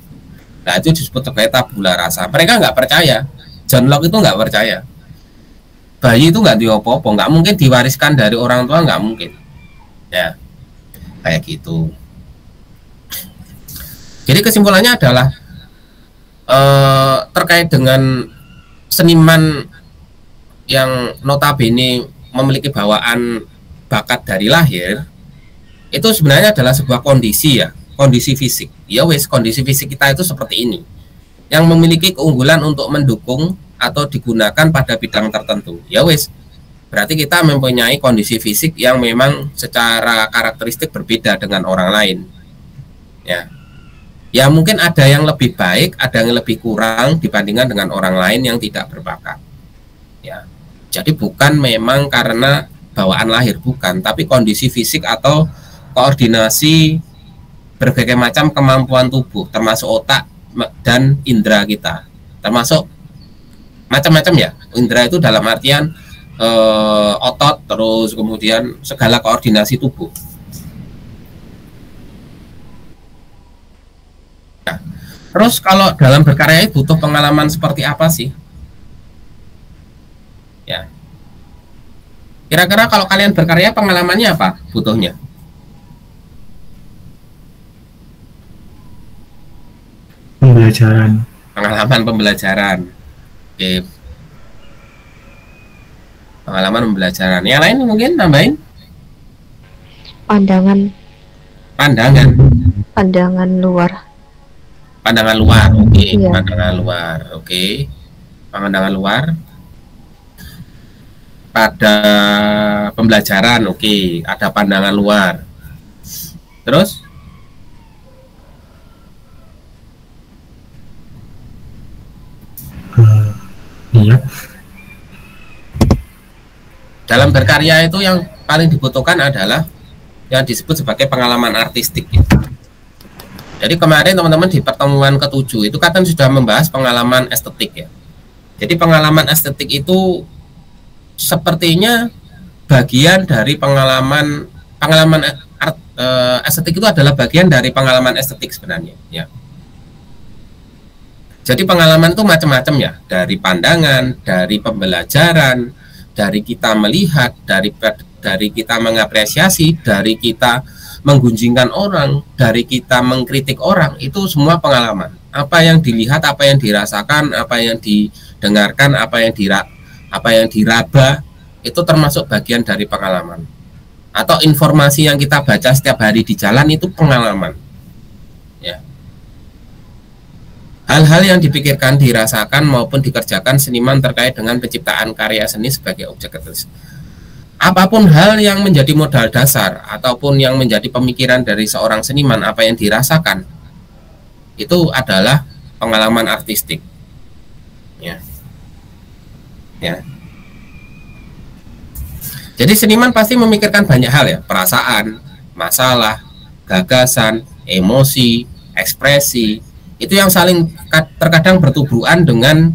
Nah itu disebut sebagai tabula rasa. Mereka nggak percaya, John Locke itu nggak percaya. Bayi itu nggak diopo-opo, nggak mungkin diwariskan dari orang tua, nggak mungkin ya, kayak gitu. Jadi kesimpulannya adalah terkait dengan seniman yang notabene memiliki bawaan bakat dari lahir, itu sebenarnya adalah sebuah kondisi ya, kondisi fisik ya wes, kondisi fisik kita itu seperti ini yang memiliki keunggulan untuk mendukung atau digunakan pada bidang tertentu ya wes, berarti kita mempunyai kondisi fisik yang memang secara karakteristik berbeda dengan orang lain ya. Ya mungkin ada yang lebih baik, ada yang lebih kurang dibandingkan dengan orang lain yang tidak berbakat ya. Jadi bukan memang karena bawaan lahir, bukan, tapi kondisi fisik atau koordinasi berbagai macam kemampuan tubuh termasuk otak dan indera kita, termasuk macam-macam ya. Indera itu dalam artian otot, terus kemudian segala koordinasi tubuh. Nah, terus kalau dalam berkarya butuh pengalaman seperti apa sih? Ya, kira-kira kalau kalian berkarya pengalamannya apa butuhnya? Pembelajaran. pengalaman pembelajaran. Oke. Pengalaman pembelajaran. Yang lain mungkin nambahin? Pandangan luar. Pandangan luar, oke. Iya. Pandangan luar, oke. Pandangan luar pada pembelajaran, oke. Ada pandangan luar. Terus? Iya. Dalam berkarya itu yang paling dibutuhkan adalah yang disebut sebagai pengalaman artistik. Jadi kemarin teman-teman di pertemuan ke-7 itu kan sudah membahas pengalaman estetik ya. Jadi pengalaman estetik itu sepertinya bagian dari pengalaman estetik itu adalah bagian dari pengalaman estetik sebenarnya ya. Jadi pengalaman itu macam-macam ya, dari pandangan, dari pembelajaran, dari kita melihat, dari kita mengapresiasi, dari kita menggunjingkan orang, dari kita mengkritik orang, itu semua pengalaman. Apa yang dilihat, apa yang dirasakan, apa yang didengarkan, apa yang diraba, itu termasuk bagian dari pengalaman. Atau informasi yang kita baca setiap hari di jalan itu pengalaman. Ya. Hal-hal yang dipikirkan, dirasakan maupun dikerjakan seniman terkait dengan penciptaan karya seni sebagai objek kritis. Apapun hal yang menjadi modal dasar ataupun yang menjadi pemikiran dari seorang seniman, apa yang dirasakan itu adalah pengalaman artistik. Ya. Ya. Jadi seniman pasti memikirkan banyak hal ya, perasaan, masalah, gagasan, emosi, ekspresi. Itu yang saling terkadang bertubuhan dengan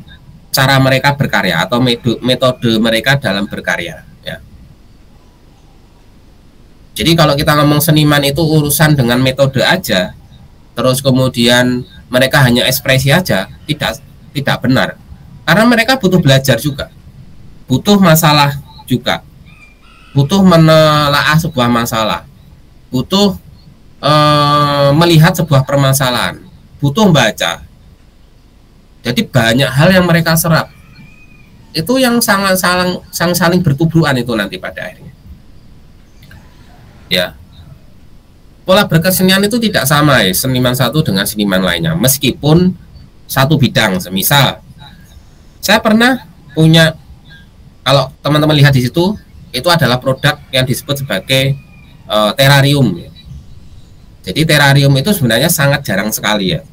cara mereka berkarya atau metode mereka dalam berkarya ya. Jadi kalau kita ngomong seniman itu urusan dengan metode aja, terus kemudian mereka hanya ekspresi aja, tidak benar. Karena mereka butuh belajar juga, butuh masalah juga, butuh menelaah sebuah masalah, butuh melihat sebuah permasalahan, butuh baca. Jadi banyak hal yang mereka serap. Itu yang saling bertubuhan itu nanti pada akhirnya. Ya. Pola berkesenian itu tidak sama ya, seniman satu dengan seniman lainnya. Meskipun satu bidang, semisal saya pernah punya, kalau teman-teman lihat di situ, itu adalah produk yang disebut sebagai terarium. Jadi terarium itu sebenarnya sangat jarang sekali ya.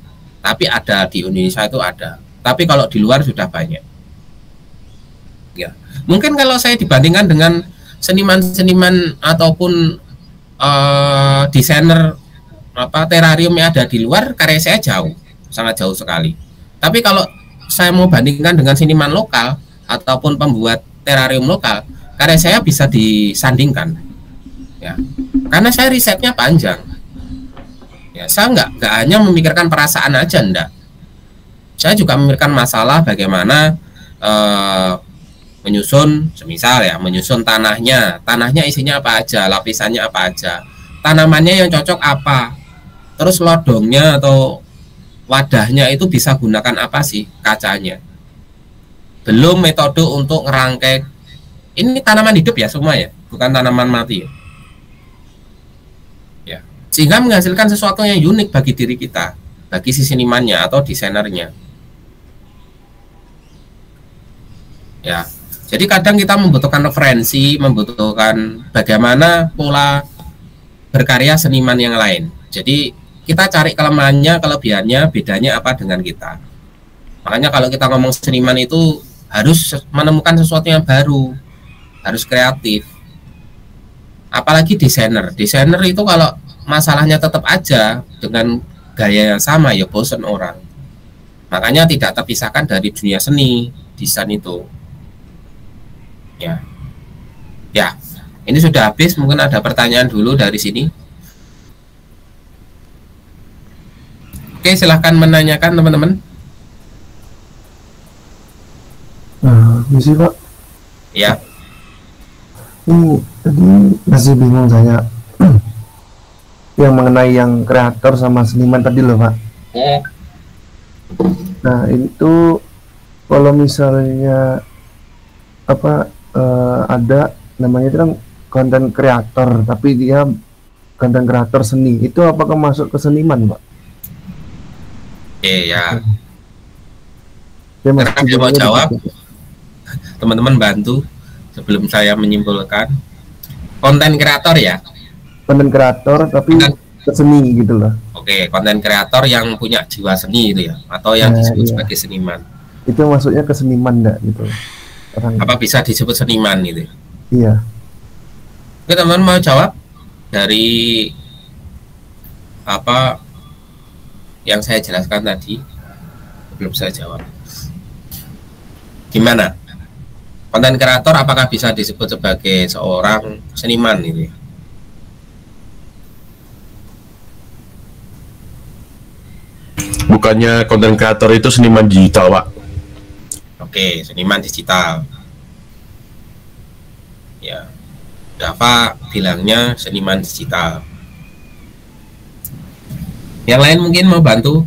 Tapi ada di Indonesia itu ada. Tapi kalau di luar sudah banyak. Ya, mungkin kalau saya dibandingkan dengan seniman-seniman ataupun desainer terarium yang ada di luar, karya saya jauh, sangat jauh sekali. Tapi kalau saya mau bandingkan dengan seniman lokal ataupun pembuat terarium lokal, karya saya bisa disandingkan. Ya, karena saya risetnya panjang. Ya, saya nggak hanya memikirkan perasaan aja, enggak. Saya juga memikirkan masalah bagaimana menyusun, semisal ya, menyusun tanahnya isinya apa aja, lapisannya apa aja, tanamannya yang cocok apa, terus lodongnya atau wadahnya itu bisa gunakan apa sih, kacanya. Belum metode untuk ngerangkai, ini tanaman hidup ya semua ya, bukan tanaman mati ya. Sehingga menghasilkan sesuatu yang unik bagi diri kita, bagi si senimannya atau desainernya. Ya, jadi kadang kita membutuhkan referensi, membutuhkan bagaimana pola berkarya seniman yang lain. Jadi kita cari kelemahannya, kelebihannya, bedanya apa dengan kita. Makanya kalau kita ngomong seniman itu harus menemukan sesuatu yang baru, harus kreatif. Apalagi desainer itu kalau masalahnya tetap aja dengan gaya yang sama ya bosan orang. Makanya tidak terpisahkan dari dunia seni, desain itu. Ya. Ya, ini sudah habis, mungkin ada pertanyaan dulu dari sini. Oke, silahkan menanyakan teman-teman. Misi Pak. Ya. Tadi masih bingung saya. Yang mengenai yang kreator sama seniman tadi loh Pak. Nah itu kalau misalnya ada namanya itu kan konten kreator, tapi dia konten kreator seni, itu apakah masuk ke seniman, Pak? Ya. Dia Karena dia mau jawab, teman-teman bantu sebelum saya menyimpulkan. Konten kreator ya? Konten kreator tapi ke seni gitu loh. Oke, konten kreator yang punya jiwa seni itu ya, atau yang disebut sebagai seniman. Itu masuknya ke seniman enggak gitu? Apa bisa disebut seniman gitu? Iya. Oke, teman-teman mau jawab dari apa yang saya jelaskan tadi? Belum saya jawab. Gimana? Konten kreator apakah bisa disebut sebagai seorang seniman ini? Bukannya konten kreator itu seniman digital, Pak? Oke, seniman digital. Ya, Dava bilangnya seniman digital. Yang lain mungkin mau bantu?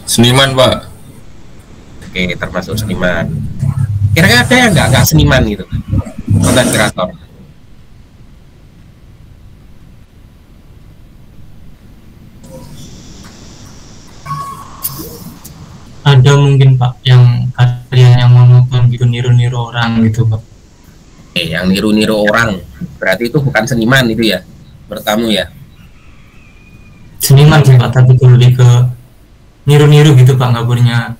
Seniman, Pak. Oke, termasuk seniman. Kira-kira ada yang nggak seniman gitu, konten kreator? Ada mungkin Pak yang kalian yang monoton gitu, niru-niru orang gitu Pak. Yang niru-niru orang berarti itu bukan seniman itu ya, bertamu ya? Seniman sih Pak, tapi lebih ke niru-niru gitu Pak, nggak punya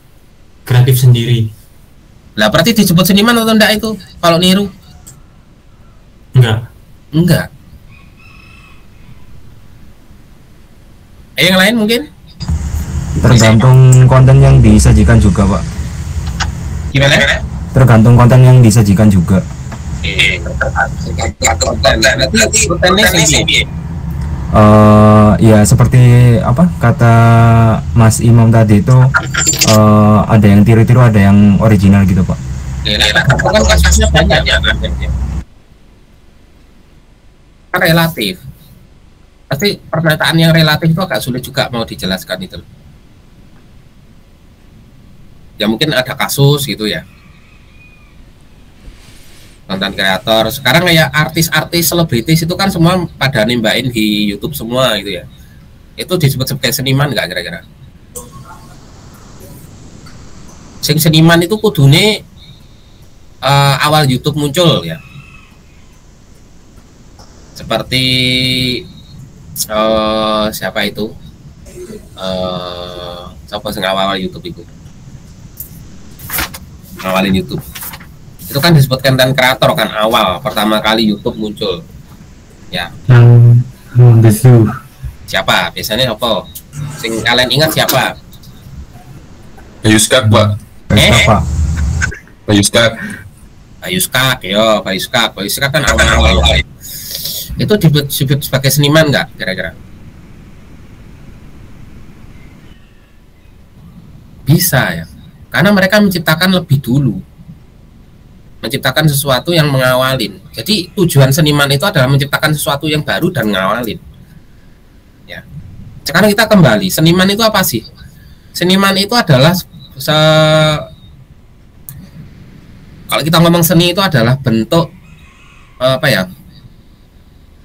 kreatif sendiri. Lah berarti disebut seniman atau enggak itu kalau niru? Enggak. Yang lain mungkin? Tergantung konten yang disajikan juga, Pak. Gimana? Tergantung konten yang disajikan juga. Ya seperti apa kata Mas Imam tadi itu, ada yang tiru-tiru, ada yang original gitu, Pak. Kan kasusnya banyak kan relatif. Pasti pernyataan yang relatif itu agak sulit juga mau dijelaskan itu. Ya mungkin ada kasus gitu ya, konten kreator sekarang kayak artis-artis selebritis itu kan semua pada nimbain di YouTube semua gitu ya, itu disebut sebagai seniman nggak kira-kira? Seniman itu kudune awal YouTube muncul ya, seperti siapa itu siapa yang awal YouTube itu, ngawalin YouTube itu kan disebut konten kreator kan, awal pertama kali YouTube muncul ya. Siapa biasanya apa sing kalian ingat siapa? Bayuskak, Pak. Bayuskak yo, Bayuskak kan awal itu disebut sebagai seniman nggak kira-kira? Bisa ya, karena mereka menciptakan lebih dulu, menciptakan sesuatu yang mengawalin. Jadi tujuan seniman itu adalah menciptakan sesuatu yang baru dan mengawalin ya. Sekarang kita kembali, seniman itu apa sih? Seniman itu adalah kalau kita ngomong seni itu adalah bentuk apa ya,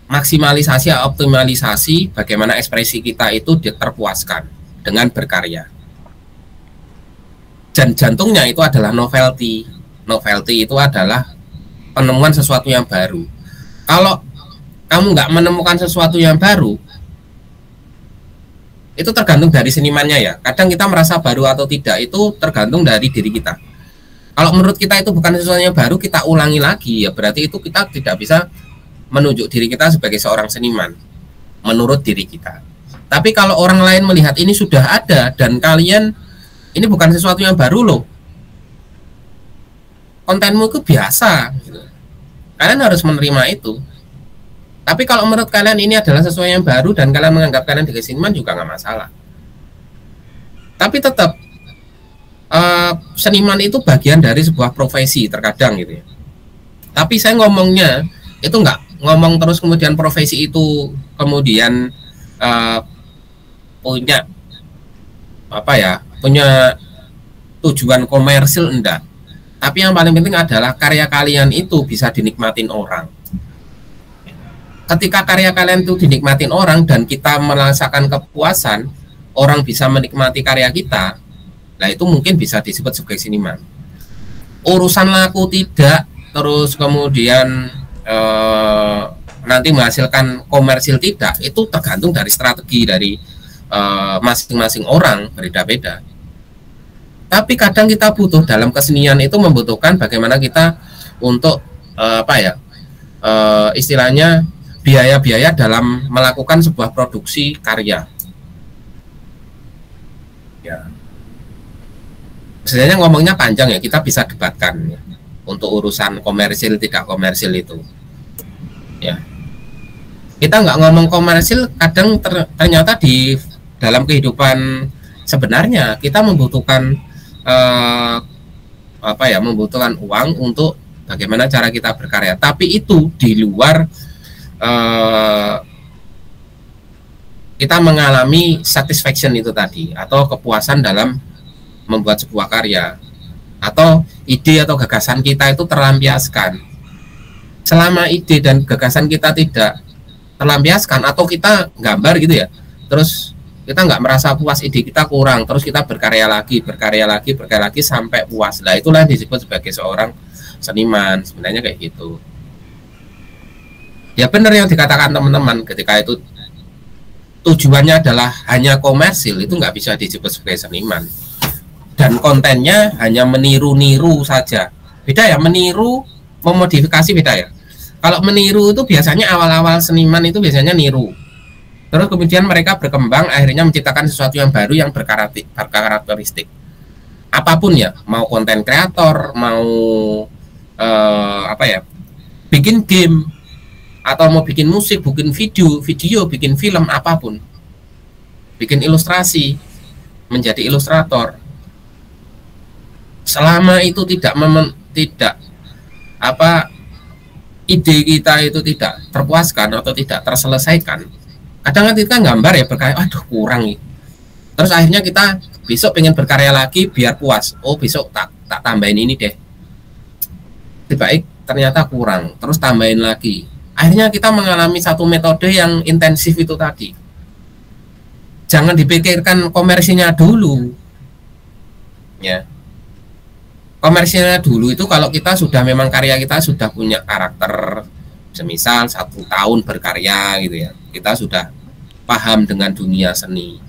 maksimalisasi, optimalisasi bagaimana ekspresi kita itu terpuaskan dengan berkarya. Dan jantungnya itu adalah novelty. Novelty itu adalah penemuan sesuatu yang baru. Kalau kamu nggak menemukan sesuatu yang baru, itu tergantung dari senimannya ya. Kadang kita merasa baru atau tidak itu tergantung dari diri kita. Kalau menurut kita itu bukan sesuatu yang baru, kita ulangi lagi ya, berarti itu kita tidak bisa menunjuk diri kita sebagai seorang seniman menurut diri kita. Tapi kalau orang lain melihat ini sudah ada dan kalian ini bukan sesuatu yang baru loh, kontenmu itu biasa gitu, kalian harus menerima itu. Tapi kalau menurut kalian ini adalah sesuatu yang baru dan kalian menganggap kalian sebagai seniman juga nggak masalah. Tapi tetap seniman itu bagian dari sebuah profesi terkadang gitu ya. Tapi saya ngomongnya itu nggak ngomong terus kemudian profesi itu kemudian punya apa ya, punya tujuan komersil, enggak. Tapi yang paling penting adalah karya kalian itu bisa dinikmatin orang. Ketika karya kalian itu dinikmatin orang dan kita merasakan kepuasan, orang bisa menikmati karya kita, nah itu mungkin bisa disebut sebagai seniman. Urusan laku tidak, terus kemudian nanti menghasilkan komersil tidak, itu tergantung dari strategi dari masing-masing orang, beda-beda. Tapi kadang kita butuh dalam kesenian itu membutuhkan bagaimana kita untuk istilahnya biaya-biaya dalam melakukan sebuah produksi karya. Ya. Sebenarnya ngomongnya panjang ya, kita bisa debatkan ya, untuk urusan komersil tidak komersil itu. Ya. Kita nggak ngomong komersil, kadang ternyata di dalam kehidupan sebenarnya kita membutuhkan membutuhkan uang untuk bagaimana cara kita berkarya. Tapi itu di luar kita mengalami satisfaction itu tadi, atau kepuasan dalam membuat sebuah karya, atau ide atau gagasan kita itu terlampiaskan. Selama ide dan gagasan kita tidak terlampiaskan, atau kita gambar gitu ya, terus kita nggak merasa puas, ide kita kurang, terus kita berkarya lagi sampai puas. Nah itulah yang disebut sebagai seorang seniman, sebenarnya kayak gitu. Ya benar yang dikatakan teman-teman, ketika itu tujuannya adalah hanya komersil, itu nggak bisa disebut sebagai seniman. Dan kontennya hanya meniru-niru saja. Beda ya, meniru, memodifikasi beda ya. Kalau meniru itu biasanya awal-awal seniman itu biasanya niru. Terus kemudian mereka berkembang, akhirnya menciptakan sesuatu yang baru yang berkarakteristik. Apapun ya, mau konten kreator, mau bikin game, atau mau bikin musik, bikin video, bikin film, apapun, bikin ilustrasi, menjadi ilustrator. Selama itu ide kita itu tidak terpuaskan atau tidak terselesaikan, kadang kita gambar ya berkarya, aduh kurang nih. Terus akhirnya kita besok pengen berkarya lagi biar puas. Oh besok tak tambahin ini deh. Baik, ternyata kurang. Terus tambahin lagi. Akhirnya kita mengalami satu metode yang intensif itu tadi. Jangan dipikirkan komersinya dulu. Ya. Komersialnya dulu itu kalau kita sudah memang karya kita sudah punya karakter, semisal 1 tahun berkarya gitu ya, kita sudah paham dengan dunia seni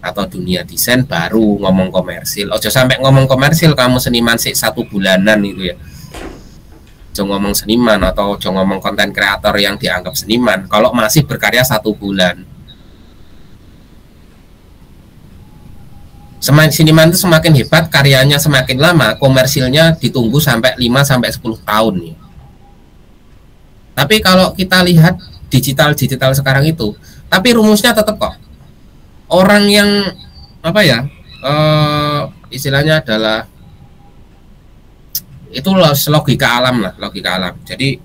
atau dunia desain, baru ngomong komersil. Ojo sampai ngomong komersil kamu seniman 1 bulanan gitu ya. Ojo ngomong seniman atau ojo ngomong konten kreator yang dianggap seniman kalau masih berkarya 1 bulan. Seniman itu semakin hebat, karyanya semakin lama, komersilnya ditunggu sampai 5-10 tahun ya. Tapi kalau kita lihat digital sekarang itu, tapi rumusnya tetap kok. Orang yang istilahnya adalah itu logika alam lah, logika alam. Jadi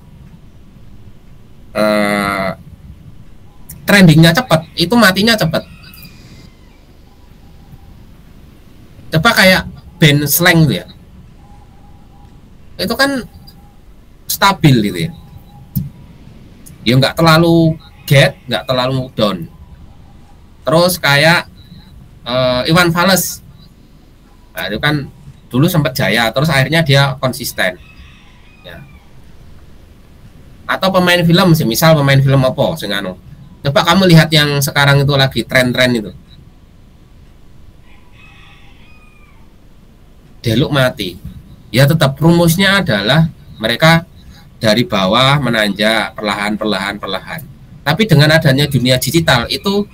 trendingnya cepat, itu matinya cepat. Coba kayak band slang ya, itu kan stabil gitu ya. Ya nggak terlalu get, nggak terlalu down. Terus kayak Iwan Fals, nah, itu kan dulu sempat jaya, terus akhirnya dia konsisten. Ya. Atau pemain film, misal pemain film apa, singano. Coba kamu lihat yang sekarang itu lagi tren-tren itu. Deluk mati. Ya tetap rumusnya adalah mereka dari bawah menanjak perlahan. Tapi dengan adanya dunia digital itu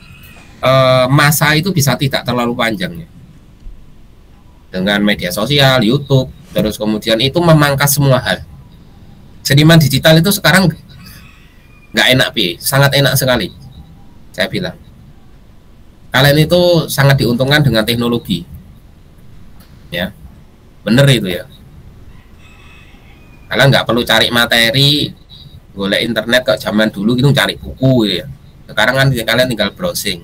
masa itu bisa tidak terlalu panjang ya. Dengan media sosial, YouTube, terus kemudian itu memangkas semua hal. Seniman digital itu sekarang nggak enak sangat enak sekali. Saya bilang, kalian itu sangat diuntungkan dengan teknologi. Ya. Bener itu ya. Kalian nggak perlu cari materi, golek internet kok zaman dulu gitu cari buku ya. Sekarang kan kalian tinggal browsing.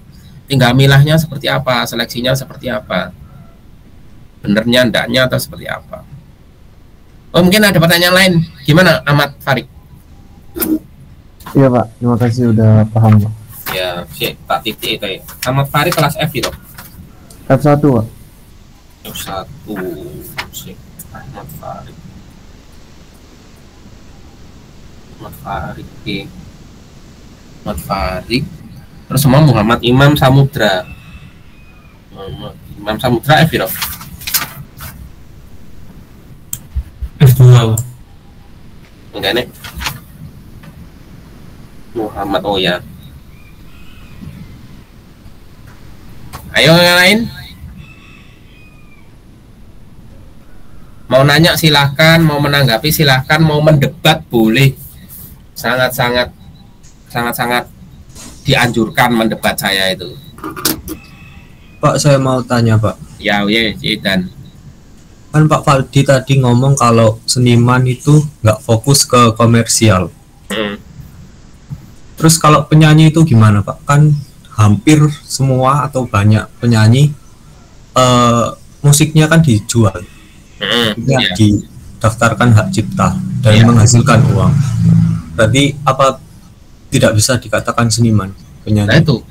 tinggal milahnya seperti apa, seleksinya seperti apa, benernya ndaknya atau seperti apa. Oh, mungkin ada pertanyaan lain, gimana Ahmad Farid? Iya Pak, terima kasih udah paham Pak. Ya, tak titik itu ya. Ahmad Farid kelas F itu. F1 Pak. F1 Ahmad Farid. Ahmad Farid. Ahmad Farid. Terus sama Muhammad Imam Samudra. Muhammad Imam Samudra F itu. F2. Enggak nih. Muhammad, oh ya. Ayo yang lain. Mau nanya silahkan, mau menanggapi silahkan, mau mendebat boleh. Sangat-sangat dianjurkan mendebat saya itu. Pak, saya mau tanya Pak. Ya, dan Kan Pak Faldi tadi ngomong kalau seniman itu nggak fokus ke komersial. Terus kalau penyanyi itu gimana Pak? Kan hampir semua atau banyak penyanyi musiknya kan dijual, didaftarkan hak cipta dan menghasilkan uang. Berarti apa tidak bisa dikatakan seniman penyanyi? Nah itu.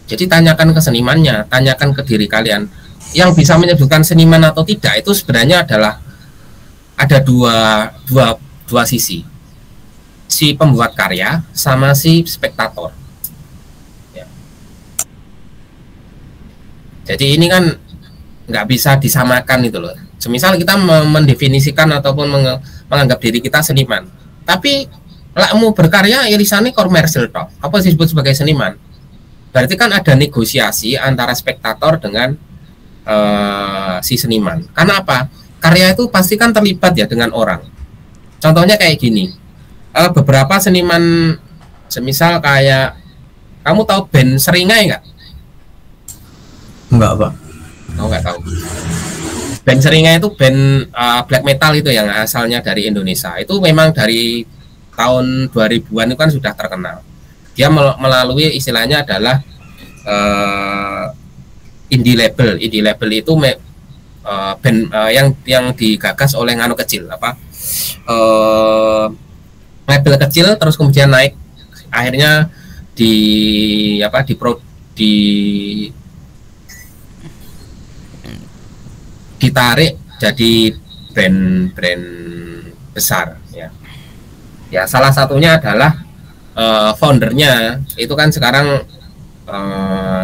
Jadi tanyakan ke senimannya, tanyakan ke diri kalian. Yang bisa menyebutkan seniman atau tidak itu sebenarnya adalah ada dua sisi. Si pembuat karya sama si spektator. Ya. Jadi ini kan nggak bisa disamakan itu loh. Semisal kita mendefinisikan ataupun menganggap diri kita seniman, tapi lakmu berkarya irisannya komersil toh. Apa disebut sebagai seniman? Berarti kan ada negosiasi antara spektator dengan si seniman. Karena apa? Karya itu pasti kan terlibat ya dengan orang. Contohnya kayak gini. Beberapa seniman, semisal kayak kamu tahu band Seringai nggak? Enggak Pak. Oh, nggak tahu. Band Seringai itu band black metal itu yang asalnya dari Indonesia. Itu memang dari tahun 2000-an itu kan sudah terkenal. Dia melalui istilahnya adalah indie label. Indie label itu band yang digagas oleh Nganu Kecil apa? Label kecil terus kemudian naik, akhirnya ditarik jadi brand besar ya. Ya salah satunya adalah foundernya itu kan sekarang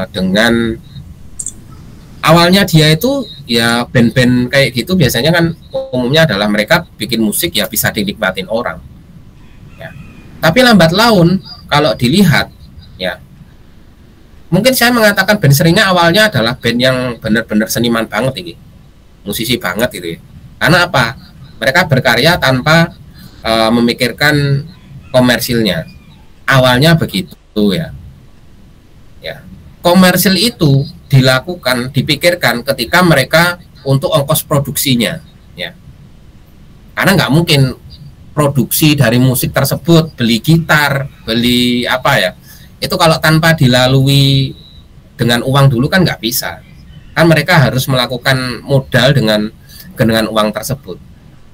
dengan awalnya dia itu ya band-band kayak gitu biasanya kan umumnya adalah mereka bikin musik ya bisa dinikmatin orang. Tapi lambat laun kalau dilihat ya, mungkin saya mengatakan band Seringai awalnya adalah band yang benar-benar seniman banget ini, musisi banget itu ya. Karena apa? Mereka berkarya tanpa memikirkan komersilnya. Awalnya begitu ya. Ya, komersil itu dipikirkan ketika mereka untuk ongkos produksinya ya. Karena nggak mungkin produksi dari musik tersebut, beli gitar, beli apa ya, itu kalau tanpa dilalui dengan uang dulu kan nggak bisa. Kan mereka harus melakukan modal dengan uang tersebut.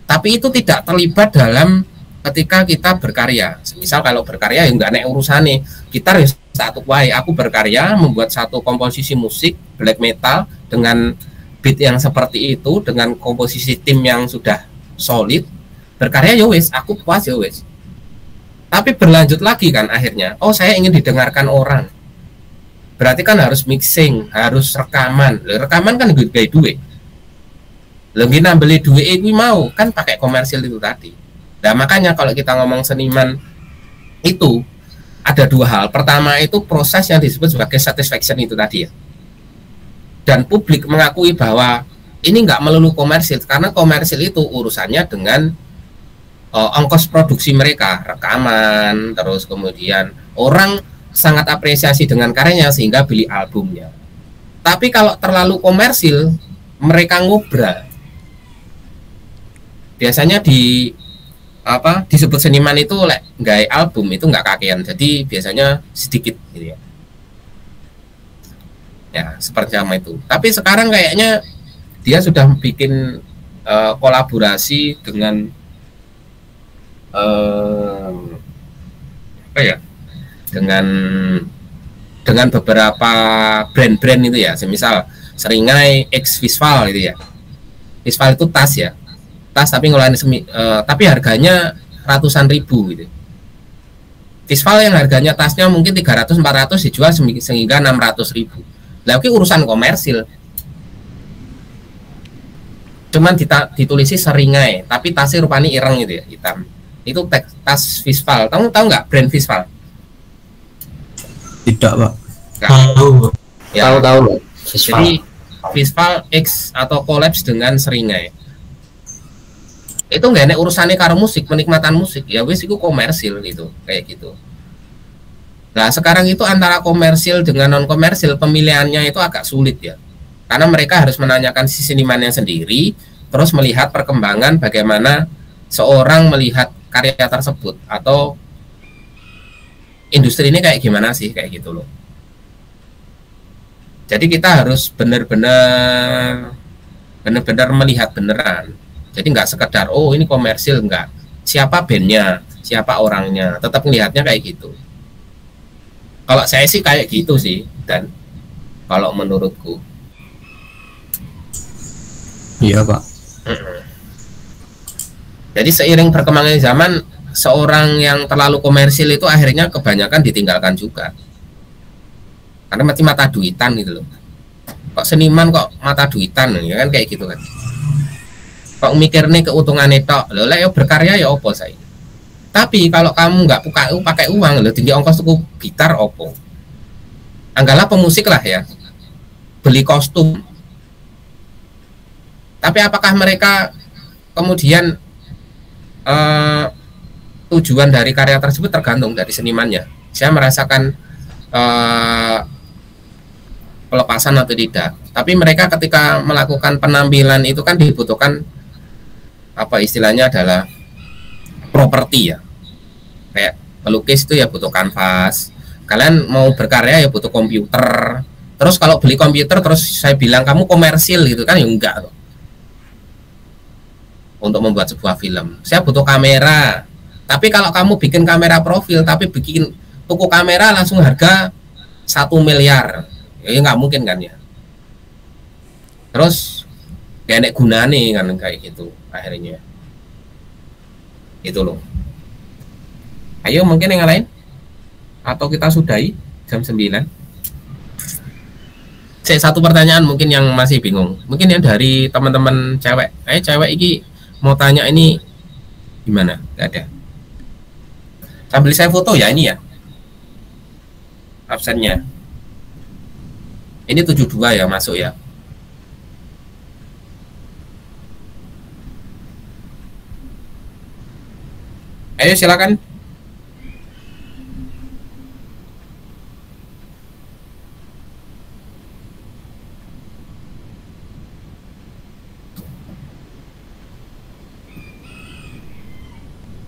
Tapi itu tidak terlibat dalam ketika kita berkarya. Misal kalau berkarya ya nggak nek urusannya, gitar ya satu wae. Aku berkarya membuat satu komposisi musik black metal dengan beat yang seperti itu, dengan komposisi tim yang sudah solid. Berkarya ya wes, aku puas ya wes. Tapi berlanjut lagi kan akhirnya, oh saya ingin didengarkan orang. Berarti kan harus mixing, harus rekaman. Rekaman kan gede duit. Lebih beli duit itu mau kan pakai komersil itu tadi. Nah makanya kalau kita ngomong seniman itu ada dua hal. Pertama itu proses yang disebut sebagai satisfaction itu tadi ya. Dan publik mengakui bahwa ini nggak melulu komersil, karena komersil itu urusannya dengan ongkos produksi mereka, rekaman, terus kemudian orang sangat apresiasi dengan karyanya sehingga beli albumnya. Tapi kalau terlalu komersil, mereka ngobral. Biasanya disebut seniman itu nggak album itu nggak kakean, jadi biasanya sedikit gitu ya. Ya, seperti sama itu. Tapi sekarang kayaknya dia sudah bikin kolaborasi dengan apa ya? Dengan beberapa brand-brand itu ya, semisal Seringai X Visval gitu ya. Visval itu tas ya, tas tapi ngeluarin tapi harganya ratusan ribu gitu. Visval yang harganya tasnya mungkin 300-400 dijual sehingga 600.000. Lah oke, urusan komersil. Cuman ditulisi Seringai, tapi tasnya rupanya ireng gitu ya, hitam. Itu tas Visval. Kamu tahu nggak brand Visval? Tidak, Pak. Tahu. Ya. Tahu. Jadi Visval X atau collabs dengan Seringai. Itu nggak enak urusannya karo musik, penikmatan musik. Ya wis itu komersil gitu, kayak gitu. Nah, sekarang itu antara komersil dengan non komersil pemilihannya itu agak sulit ya. Karena mereka harus menanyakan si senimannya sendiri, terus melihat perkembangan bagaimana seorang melihat karya tersebut atau industri ini kayak gimana sih, kayak gitu loh. Jadi kita harus benar-benar melihat beneran. Jadi nggak sekedar oh ini komersil, enggak. Siapa bandnya, siapa orangnya, tetap melihatnya kayak gitu. Kalau saya sih kayak gitu sih, dan kalau menurutku. Iya, Pak. Jadi seiring perkembangan zaman, seorang yang terlalu komersil itu akhirnya kebanyakan ditinggalkan juga. Karena mata duitan gitu loh. Kok seniman kok mata duitan, ya kan kayak gitu kan. Kok mikirnya keuntungan itu, loh lah ya berkarya ya opo saya. Tapi kalau kamu nggak pakai uang, loh tinggi ongkos tuku gitar opo. Anggaplah pemusik lah ya, beli kostum. Tapi apakah mereka kemudian tujuan dari karya tersebut tergantung dari senimannya. Saya merasakan pelepasan atau tidak. Tapi mereka ketika melakukan penampilan itu kan dibutuhkan apa istilahnya adalah properti ya. Kayak pelukis itu ya butuh kanvas. Kalian mau berkarya ya butuh komputer. Terus kalau beli komputer terus saya bilang kamu komersil gitu kan ya enggak loh. Untuk membuat sebuah film saya butuh kamera. Tapi kalau kamu bikin kamera profil tapi bikin tuku kamera langsung harga 1 miliar, ya nggak mungkin kan ya. Terus kayak nek gunane kan kayak gitu akhirnya. Itu loh. Ayo mungkin yang lain atau kita sudahi jam 9. Satu pertanyaan mungkin yang masih bingung. Mungkin yang dari teman-teman cewek. Cewek iki mau tanya ini gimana? Gak ada. Sambil saya foto ya ini ya. Absennya. Ini 72 ya masuk ya. Ayo silakan.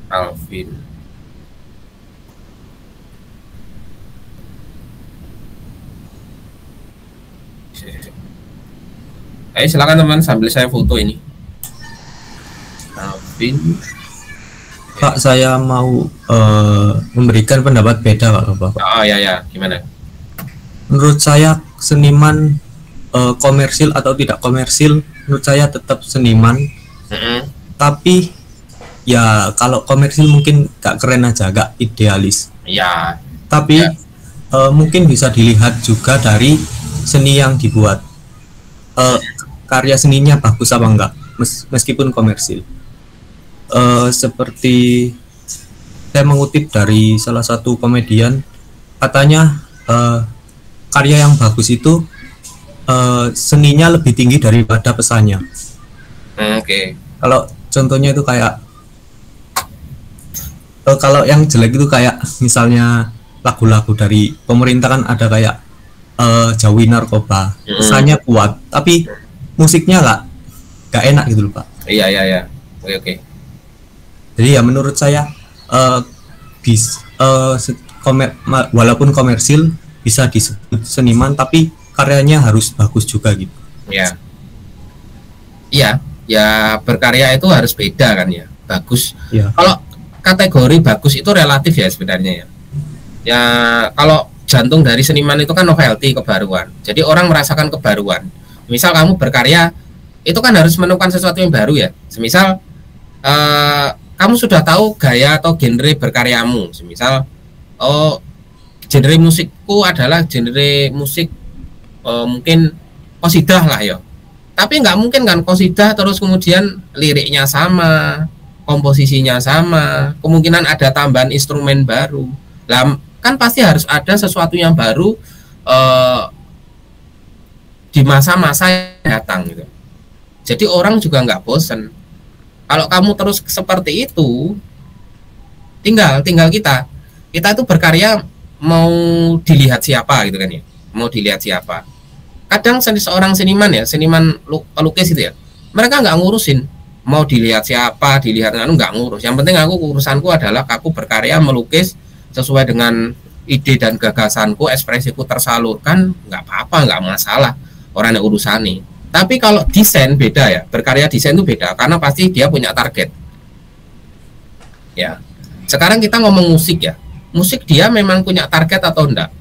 Alvin. Ayo silakan teman sambil saya foto ini. Alvin. Pak, saya mau memberikan pendapat beda Pak Bapak. Oh ya, gimana? Menurut saya seniman komersil atau tidak komersil, menurut saya tetap seniman. Tapi ya kalau komersil mungkin gak keren aja, gak idealis. Ya. Tapi mungkin bisa dilihat juga dari seni yang dibuat. Karya seninya bagus apa enggak, meskipun komersil. Seperti saya mengutip dari salah satu komedian, katanya karya yang bagus itu seninya lebih tinggi daripada pesannya. Oke. Kalau contohnya itu kayak kalau yang jelek itu kayak misalnya lagu-lagu dari pemerintah kan ada kayak jauhi narkoba, pesannya kuat tapi musiknya nggak enak gitu loh Pak. Iya. Oke. Jadi ya menurut saya walaupun komersil bisa disebut seniman, tapi karyanya harus bagus juga gitu. Ya. Iya, ya berkarya itu harus beda kan ya. Bagus. Ya. Kalau kategori bagus itu relatif ya sebenarnya ya. Ya kalau jantung dari seniman itu kan novelty, kebaruan. Jadi orang merasakan kebaruan. Misal kamu berkarya itu kan harus menemukan sesuatu yang baru ya. Semisal kamu sudah tahu gaya atau genre berkaryamu. Semisal genre musikku adalah genre musik mungkin qasidah lah ya. Tapi nggak mungkin kan qasidah terus kemudian liriknya sama, komposisinya sama, kemungkinan ada tambahan instrumen baru. Lah kan pasti harus ada sesuatu yang baru di masa-masa yang datang gitu. Jadi orang juga nggak bosen. Kalau kamu terus seperti itu, tinggal kita itu berkarya mau dilihat siapa gitu kan ya, mau dilihat siapa. Kadang seorang seniman ya, seniman pelukis itu ya, mereka nggak ngurusin mau dilihat siapa, dilihat nggak ngurus. Yang penting urusanku adalah aku berkarya melukis sesuai dengan ide dan gagasanku, ekspresiku tersalurkan, nggak apa-apa, nggak masalah orang yang urusan nih. Tapi kalau desain beda ya, berkarya desain itu beda karena pasti dia punya target. Ya, sekarang kita ngomong musik ya, musik dia memang punya target atau enggak?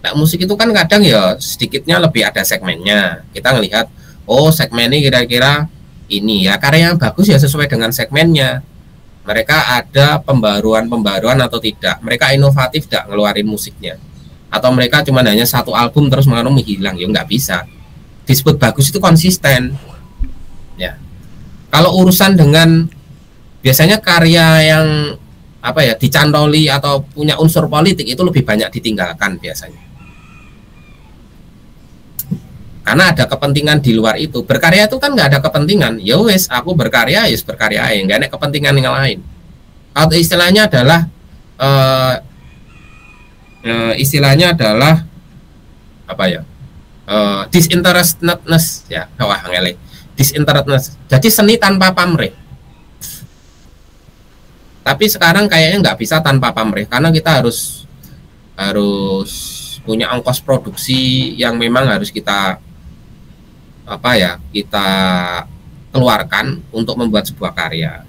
Nah, musik itu kan kadang ya sedikitnya lebih ada segmennya. Kita ngelihat, oh segmen ini kira-kira ini ya, karya yang bagus ya sesuai dengan segmennya. Mereka ada pembaruan atau tidak, mereka inovatif tidak ngeluarin musiknya, atau mereka cuma hanya satu album terus menghilang, ya nggak bisa. Disebut bagus itu konsisten. Ya, kalau urusan dengan biasanya karya yang apa ya dicantoli atau punya unsur politik itu lebih banyak ditinggalkan biasanya. Karena ada kepentingan di luar itu. Berkarya itu kan nggak ada kepentingan. Ya wes, aku berkarya, ya berkarya aja, nggak ada kepentingan yang lain. Atau istilahnya adalah apa ya? Disinterestedness ya. Wah, ngele. Disinterestedness. Jadi seni tanpa pamrih. Tapi sekarang kayaknya nggak bisa tanpa pamrih karena kita harus punya ongkos produksi yang memang harus kita kita keluarkan untuk membuat sebuah karya.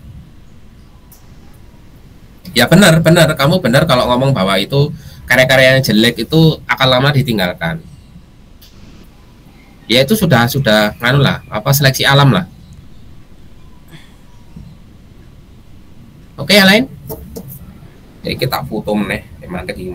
Ya benar, kamu benar kalau ngomong bahwa itu karya-karya yang jelek itu akan lama ditinggalkan. Ya itu sudah seleksi alam lah. Oke, yang lain? Jadi kita foto meneh emang tadi.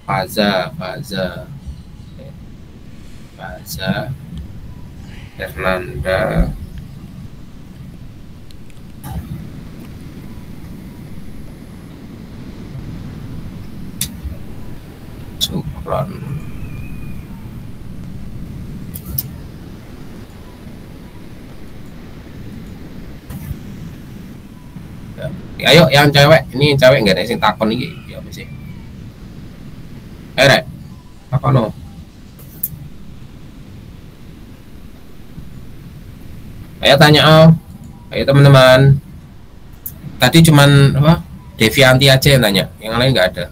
Faza Fernanda Sukron. Ya, ayo yang cewek, ini cewek nggak ada yang takon nih ya apa sih? Rek, apa no? Ayo tanya ayo teman-teman. Tadi cuman apa? Devianti aja yang tanya, yang lain nggak ada.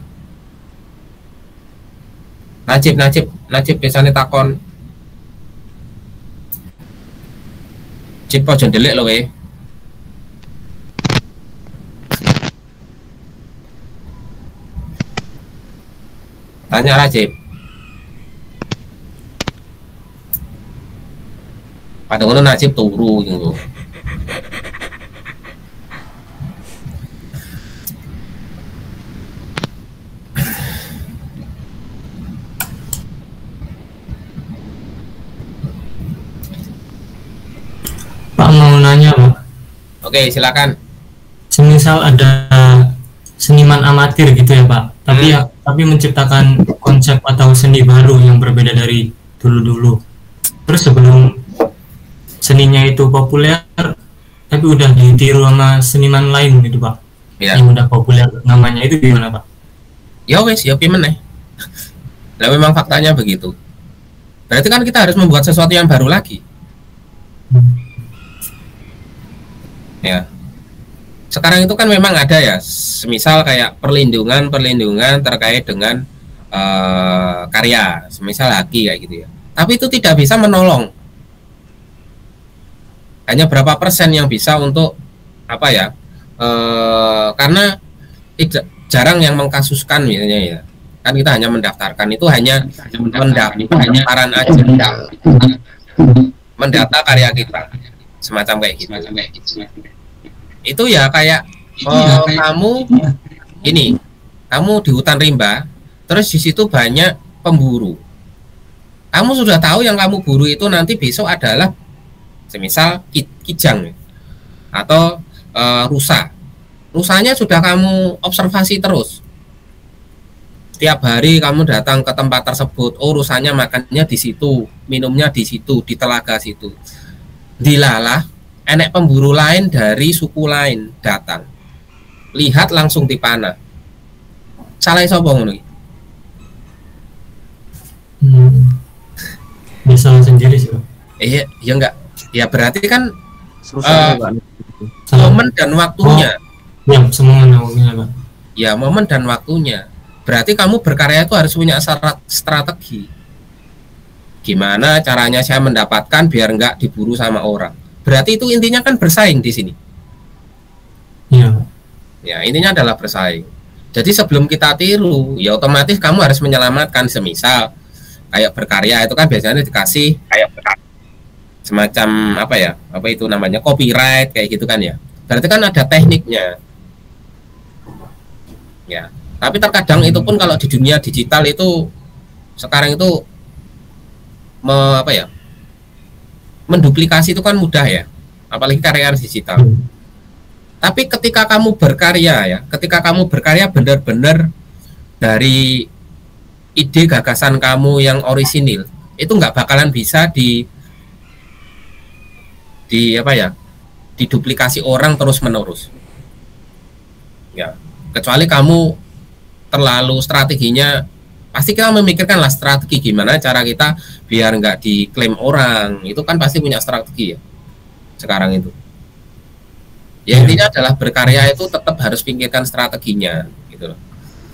Najib biasanya takon. Cip aja ndelik lho we. Tanya Najib. Pada ngono Najib turu gitu. Pak mau nanya Pak. Oke, silakan. Semisal ada seniman amatir gitu ya Pak, tapi menciptakan konsep atau seni baru yang berbeda dari dulu-dulu. Terus sebelum seninya itu populer, tapi udah ditiru sama seniman lain gitu Pak, ya. Yang udah populer namanya itu gimana Pak? Ya wes, ya gimana? Nah memang faktanya begitu. Berarti kan kita harus membuat sesuatu yang baru lagi. Ya. Sekarang itu kan memang ada ya, semisal kayak perlindungan terkait dengan karya, semisal haki kayak gitu ya. Tapi itu tidak bisa menolong. Hanya berapa persen yang bisa untuk apa ya? Karena jarang yang mengkasuskan misalnya ya. Kan kita hanya mendaftarkan, itu hanya pendaftaran aja, mendata karya kita, semacam kayak gitu. Itu ya kayak kamu ini, kamu di hutan rimba, terus di situ banyak pemburu. Kamu sudah tahu yang kamu buru itu nanti besok adalah semisal kijang atau rusa. Rusanya sudah kamu observasi terus. Setiap hari kamu datang ke tempat tersebut, oh rusanya makannya di situ, minumnya di situ, di telaga situ. Dilalah enek pemburu lain dari suku lain datang, lihat langsung dipanah. Salah sapa ngono iki? Bisa sendiri sih, Pak. Ya enggak. Ya berarti kan Susah, momen dan waktunya. Ya, semua waktunya, Pak. Ya, momen dan waktunya. Berarti kamu berkarya itu harus punya strategi. Gimana caranya saya mendapatkan biar enggak diburu sama orang. Berarti itu intinya kan bersaing di sini. Iya. Ya, intinya adalah bersaing. Jadi sebelum kita tiru, ya otomatis kamu harus menyelamatkan. Semisal kayak berkarya itu kan biasanya dikasih kayak semacam apa ya? Apa itu namanya? Copyright kayak gitu kan ya. Berarti kan ada tekniknya. Ya, tapi terkadang itu pun kalau di dunia digital itu sekarang itu apa ya? Menduplikasi itu kan mudah ya, apalagi karya digital. Tapi ketika kamu berkarya benar-benar dari ide gagasan kamu yang orisinil, itu nggak bakalan bisa diduplikasi orang terus menerus. Ya, kecuali kamu terlalu strateginya. Pasti kita memikirkanlah strategi gimana cara kita biar nggak diklaim orang. Itu kan pasti punya strategi ya sekarang itu. Ya intinya adalah berkarya itu tetap harus pikirkan strateginya gitu loh.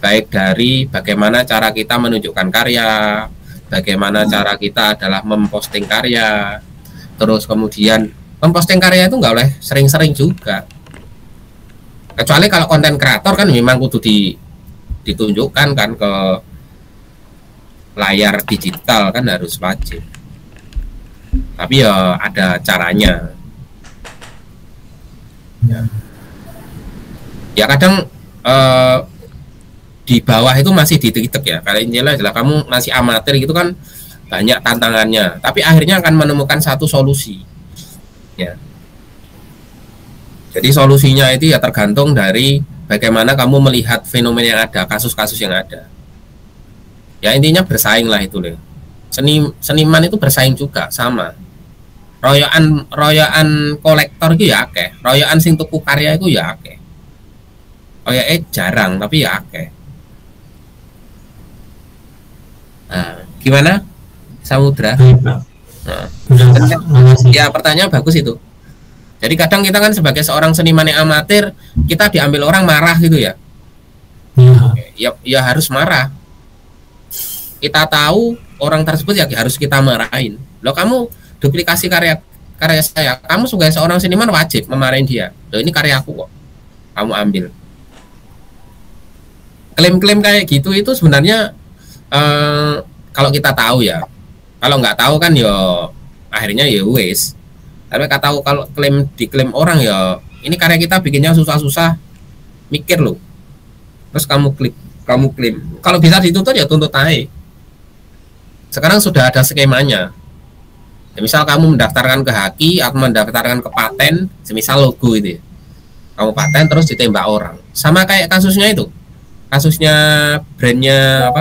Baik dari bagaimana cara kita menunjukkan karya, bagaimana cara kita adalah memposting karya, terus kemudian memposting karya itu nggak boleh sering-sering juga. Kecuali kalau konten kreator kan memang kudu ditunjukkan kan ke layar digital kan harus wajib. Tapi ya ada caranya. Ya kadang di bawah itu masih ditek ya. Kalau intinya adalah kamu masih amatir gitu kan banyak tantangannya. Tapi akhirnya akan menemukan satu solusi. Ya. Jadi solusinya itu ya tergantung dari bagaimana kamu melihat fenomena yang ada, kasus-kasus yang ada. Ya intinya bersaing lah itu loh. Seniman itu bersaing juga sama. Royoan kolektor itu ya akeh, royoan sing tuku karya itu ya akeh. Jarang tapi ya akeh. Nah, gimana Samudra? Nah, ya pertanyaan bagus itu. Jadi kadang kita kan sebagai seorang seniman yang amatir, kita diambil orang marah gitu ya. Ya harus marah. Kita tahu orang tersebut ya harus kita marahin. Loh kamu duplikasi karya saya, kamu sebagai seorang seniman wajib memarahin dia. Loh ini karyaku kok, kamu ambil. Klaim-klaim kayak gitu itu sebenarnya kalau kita tahu ya, kalau nggak tahu kan ya akhirnya ya wes. Tapi nggak tahu kalau diklaim orang ya ini karya kita bikinnya susah-susah, mikir loh. Terus kamu klaim. Kalau bisa dituntut ya tuntut aja. Sekarang sudah ada skemanya. Ya, misal kamu mendaftarkan ke haki atau mendaftarkan ke paten, semisal logo itu ya. Kamu paten terus ditembak orang. Sama kayak kasusnya itu. Kasusnya brandnya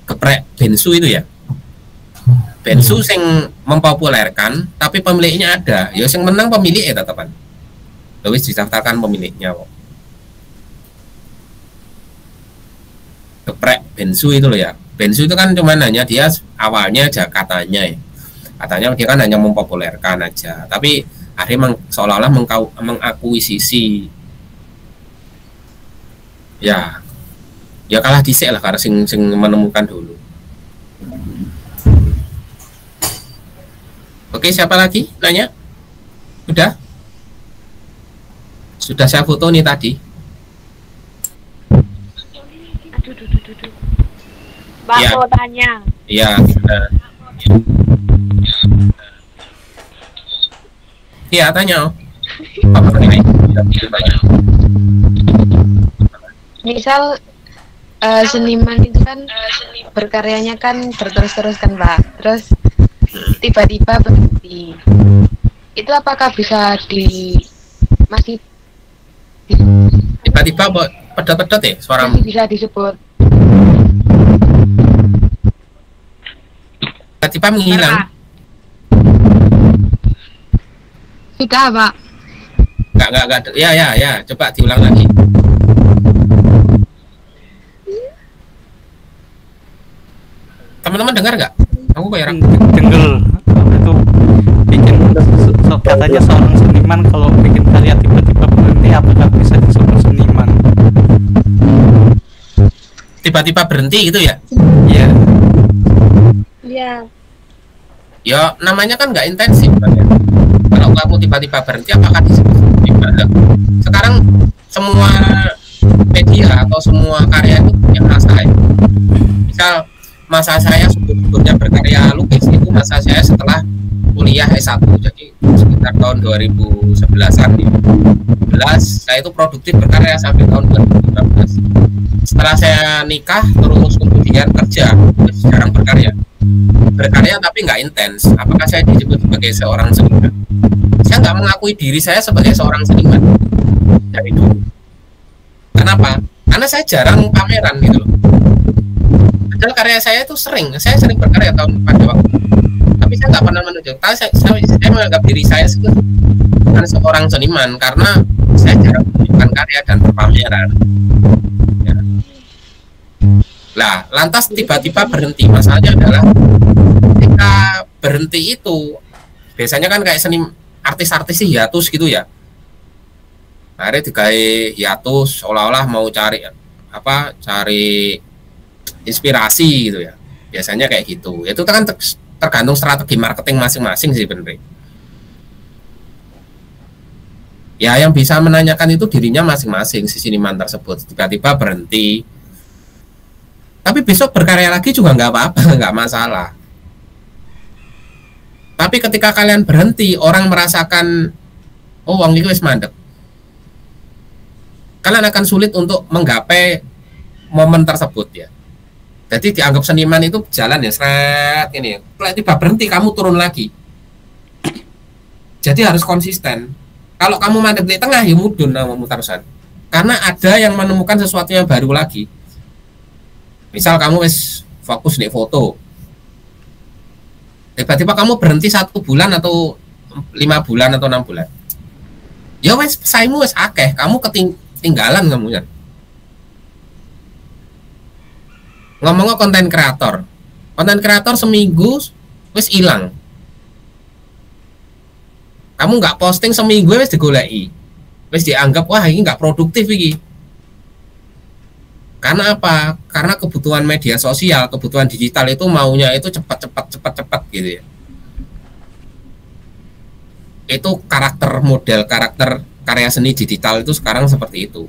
geprek bensu itu ya. Bensu sing mempopulerkan tapi pemiliknya ada. Ya sing menang pemilik ya tetepan. Wis didaftarkan pemiliknya kok. Geprek bensu itu loh ya. Bensu itu kan cuma hanya dia awalnya katanya ya. Katanya dia kan hanya mempopulerkan aja, tapi akhirnya seolah-olah mengakuisisi. Ya kalah dhisik lah karena sing menemukan dulu. Oke, siapa lagi nanya? Sudah saya foto nih tadi. Mbak Ya. mau tanya. Iya. Iya, tanya. Apa nih? Misal seniman itu kan berkaryanya kan berterus-terus kan Mbak. Terus tiba-tiba berhenti. Itu apakah bisa masih Tiba-tiba pedot-pedot ya suaramu. masih bisa disebut Tiba-tiba menghilang. sudah Pak? Enggak. Ya. Coba diulang lagi. Teman-teman dengar nggak? Aku kayak Dengar itu bikin katanya seorang seniman kalau bikin karya tiba-tiba berhenti apakah bisa disebut seniman? tiba-tiba berhenti gitu ya? Iya. Iya. Ya namanya kan nggak intensif kan ya. Kalau kamu tiba-tiba berhenti apakah disebut seniman? Sekarang semua media atau semua karya itu punya masa ya. Misal masa saya sebelumnya berkarya lukis itu masa saya setelah kuliah S1, jadi sekitar tahun 2011-an ya. Saya itu produktif berkarya sampai tahun 2015. Setelah saya nikah terus kemudian kerja, jarang berkarya tapi nggak intens. Apakah saya disebut sebagai seorang seniman? Saya nggak mengakui diri saya sebagai seorang seniman dari dulu. Kenapa? Karena saya jarang pameran gitu loh. Padahal karya saya itu saya sering berkarya pada waktu, tapi saya nggak pernah menunjukkan. Saya menganggap diri saya bukan seorang seniman karena saya jarang menunjukkan karya dan berpameran. Ya. Lah, lantas tiba-tiba berhenti. Masalahnya adalah ketika berhenti itu biasanya kan kayak artis-artis sih hiatus gitu ya. Akhirnya digawe hiatus seolah-olah mau cari inspirasi gitu ya, biasanya kayak gitu. Itu kan tergantung strategi marketing masing-masing sih bener. Ya yang bisa menanyakan itu dirinya masing-masing si seniman tersebut. Tiba-tiba berhenti, tapi besok berkarya lagi juga nggak apa-apa, nggak masalah. Tapi ketika kalian berhenti, orang merasakan oh wong iki wis mandek, kalian akan sulit untuk menggapai momen tersebut ya. Jadi dianggap seniman itu jalan ya, seret ini. Tiba berhenti kamu turun lagi. Jadi harus konsisten. Kalau kamu mandek di tengah ya mudun namamu terusan. Karena ada yang menemukan sesuatu yang baru lagi. Misal kamu wis fokus di foto. Tiba-tiba kamu berhenti 1 bulan atau 5 bulan atau 6 bulan. Ya wis pesaingmu wis akeh, kamu ketinggalan kamu ya. Ngomongnya konten kreator seminggu wis hilang. Kamu nggak posting seminggu wis digoleki, wis dianggap wah ini nggak produktif ini. Karena apa? Karena kebutuhan media sosial, kebutuhan digital itu maunya itu cepat gitu ya. Itu model karakter karya seni digital itu sekarang seperti itu,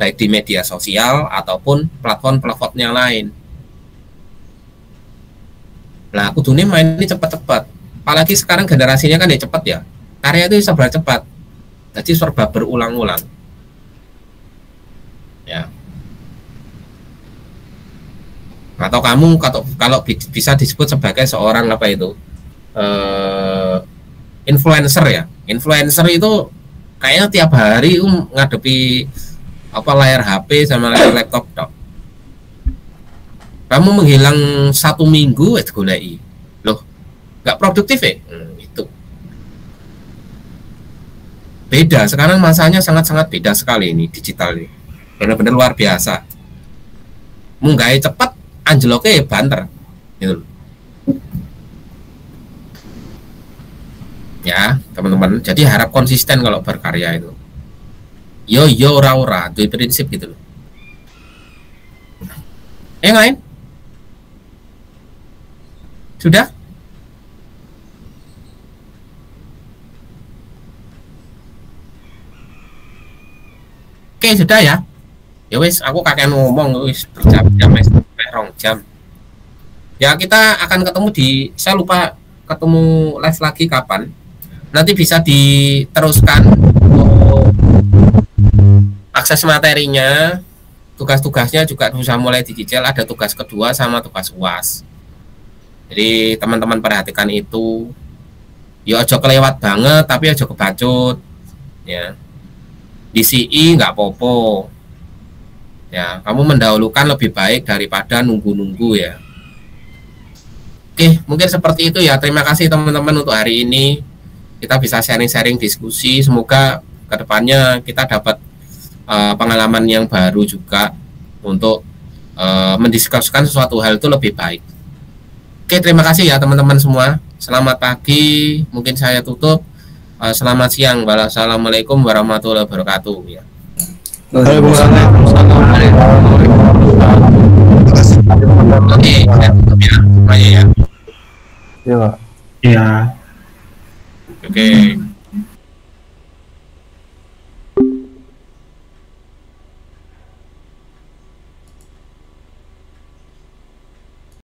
baik di media sosial ataupun platform yang lain. Nah, kudunya main ini cepat-cepat. Apalagi sekarang generasinya kan ya cepat ya. Karya itu serba cepat. Jadi serba berulang-ulang. Ya. Atau kamu kalau bisa disebut sebagai seorang influencer ya. Influencer itu kayaknya tiap hari ngadepi layar HP sama layar laptop dok. Kamu menghilang 1 minggu goleki. Loh, nggak produktif ya? Itu beda. Sekarang masanya sangat-sangat beda sekali ini digital ini. Benar-benar luar biasa. Munggahe cepat, anjloke banter. Gitu. Ya, teman-teman. Jadi harap konsisten kalau berkarya itu. Yo ora itu prinsip gitu loh. Yang lain? Sudah? Oke, sudah ya. Ya wis, aku kakek ngomong wis berjam-jam, wis 2 jam. Ya kita akan ketemu saya lupa ketemu live lagi kapan. Nanti bisa diteruskan untuk akses materinya, tugas-tugasnya juga bisa mulai dicicil. Ada tugas kedua sama tugas UAS. Jadi teman-teman perhatikan itu. Ya ojo kelewat banget, tapi ojo kebacut. Ya. Di CI nggak popo. Ya, kamu mendahulukan lebih baik daripada nunggu-nunggu ya. Oke, mungkin seperti itu ya. Terima kasih teman-teman untuk hari ini. Kita bisa sharing-sharing diskusi. Semoga kedepannya kita dapat pengalaman yang baru juga untuk mendiskusikan sesuatu hal itu lebih baik. Oke, terima kasih ya teman-teman semua. Selamat pagi. Mungkin saya tutup. Selamat siang. Wassalamualaikum warahmatullahi wabarakatuh. Ya. Oke, saya tutup ya semuanya ya. Iya. Ya. Oke.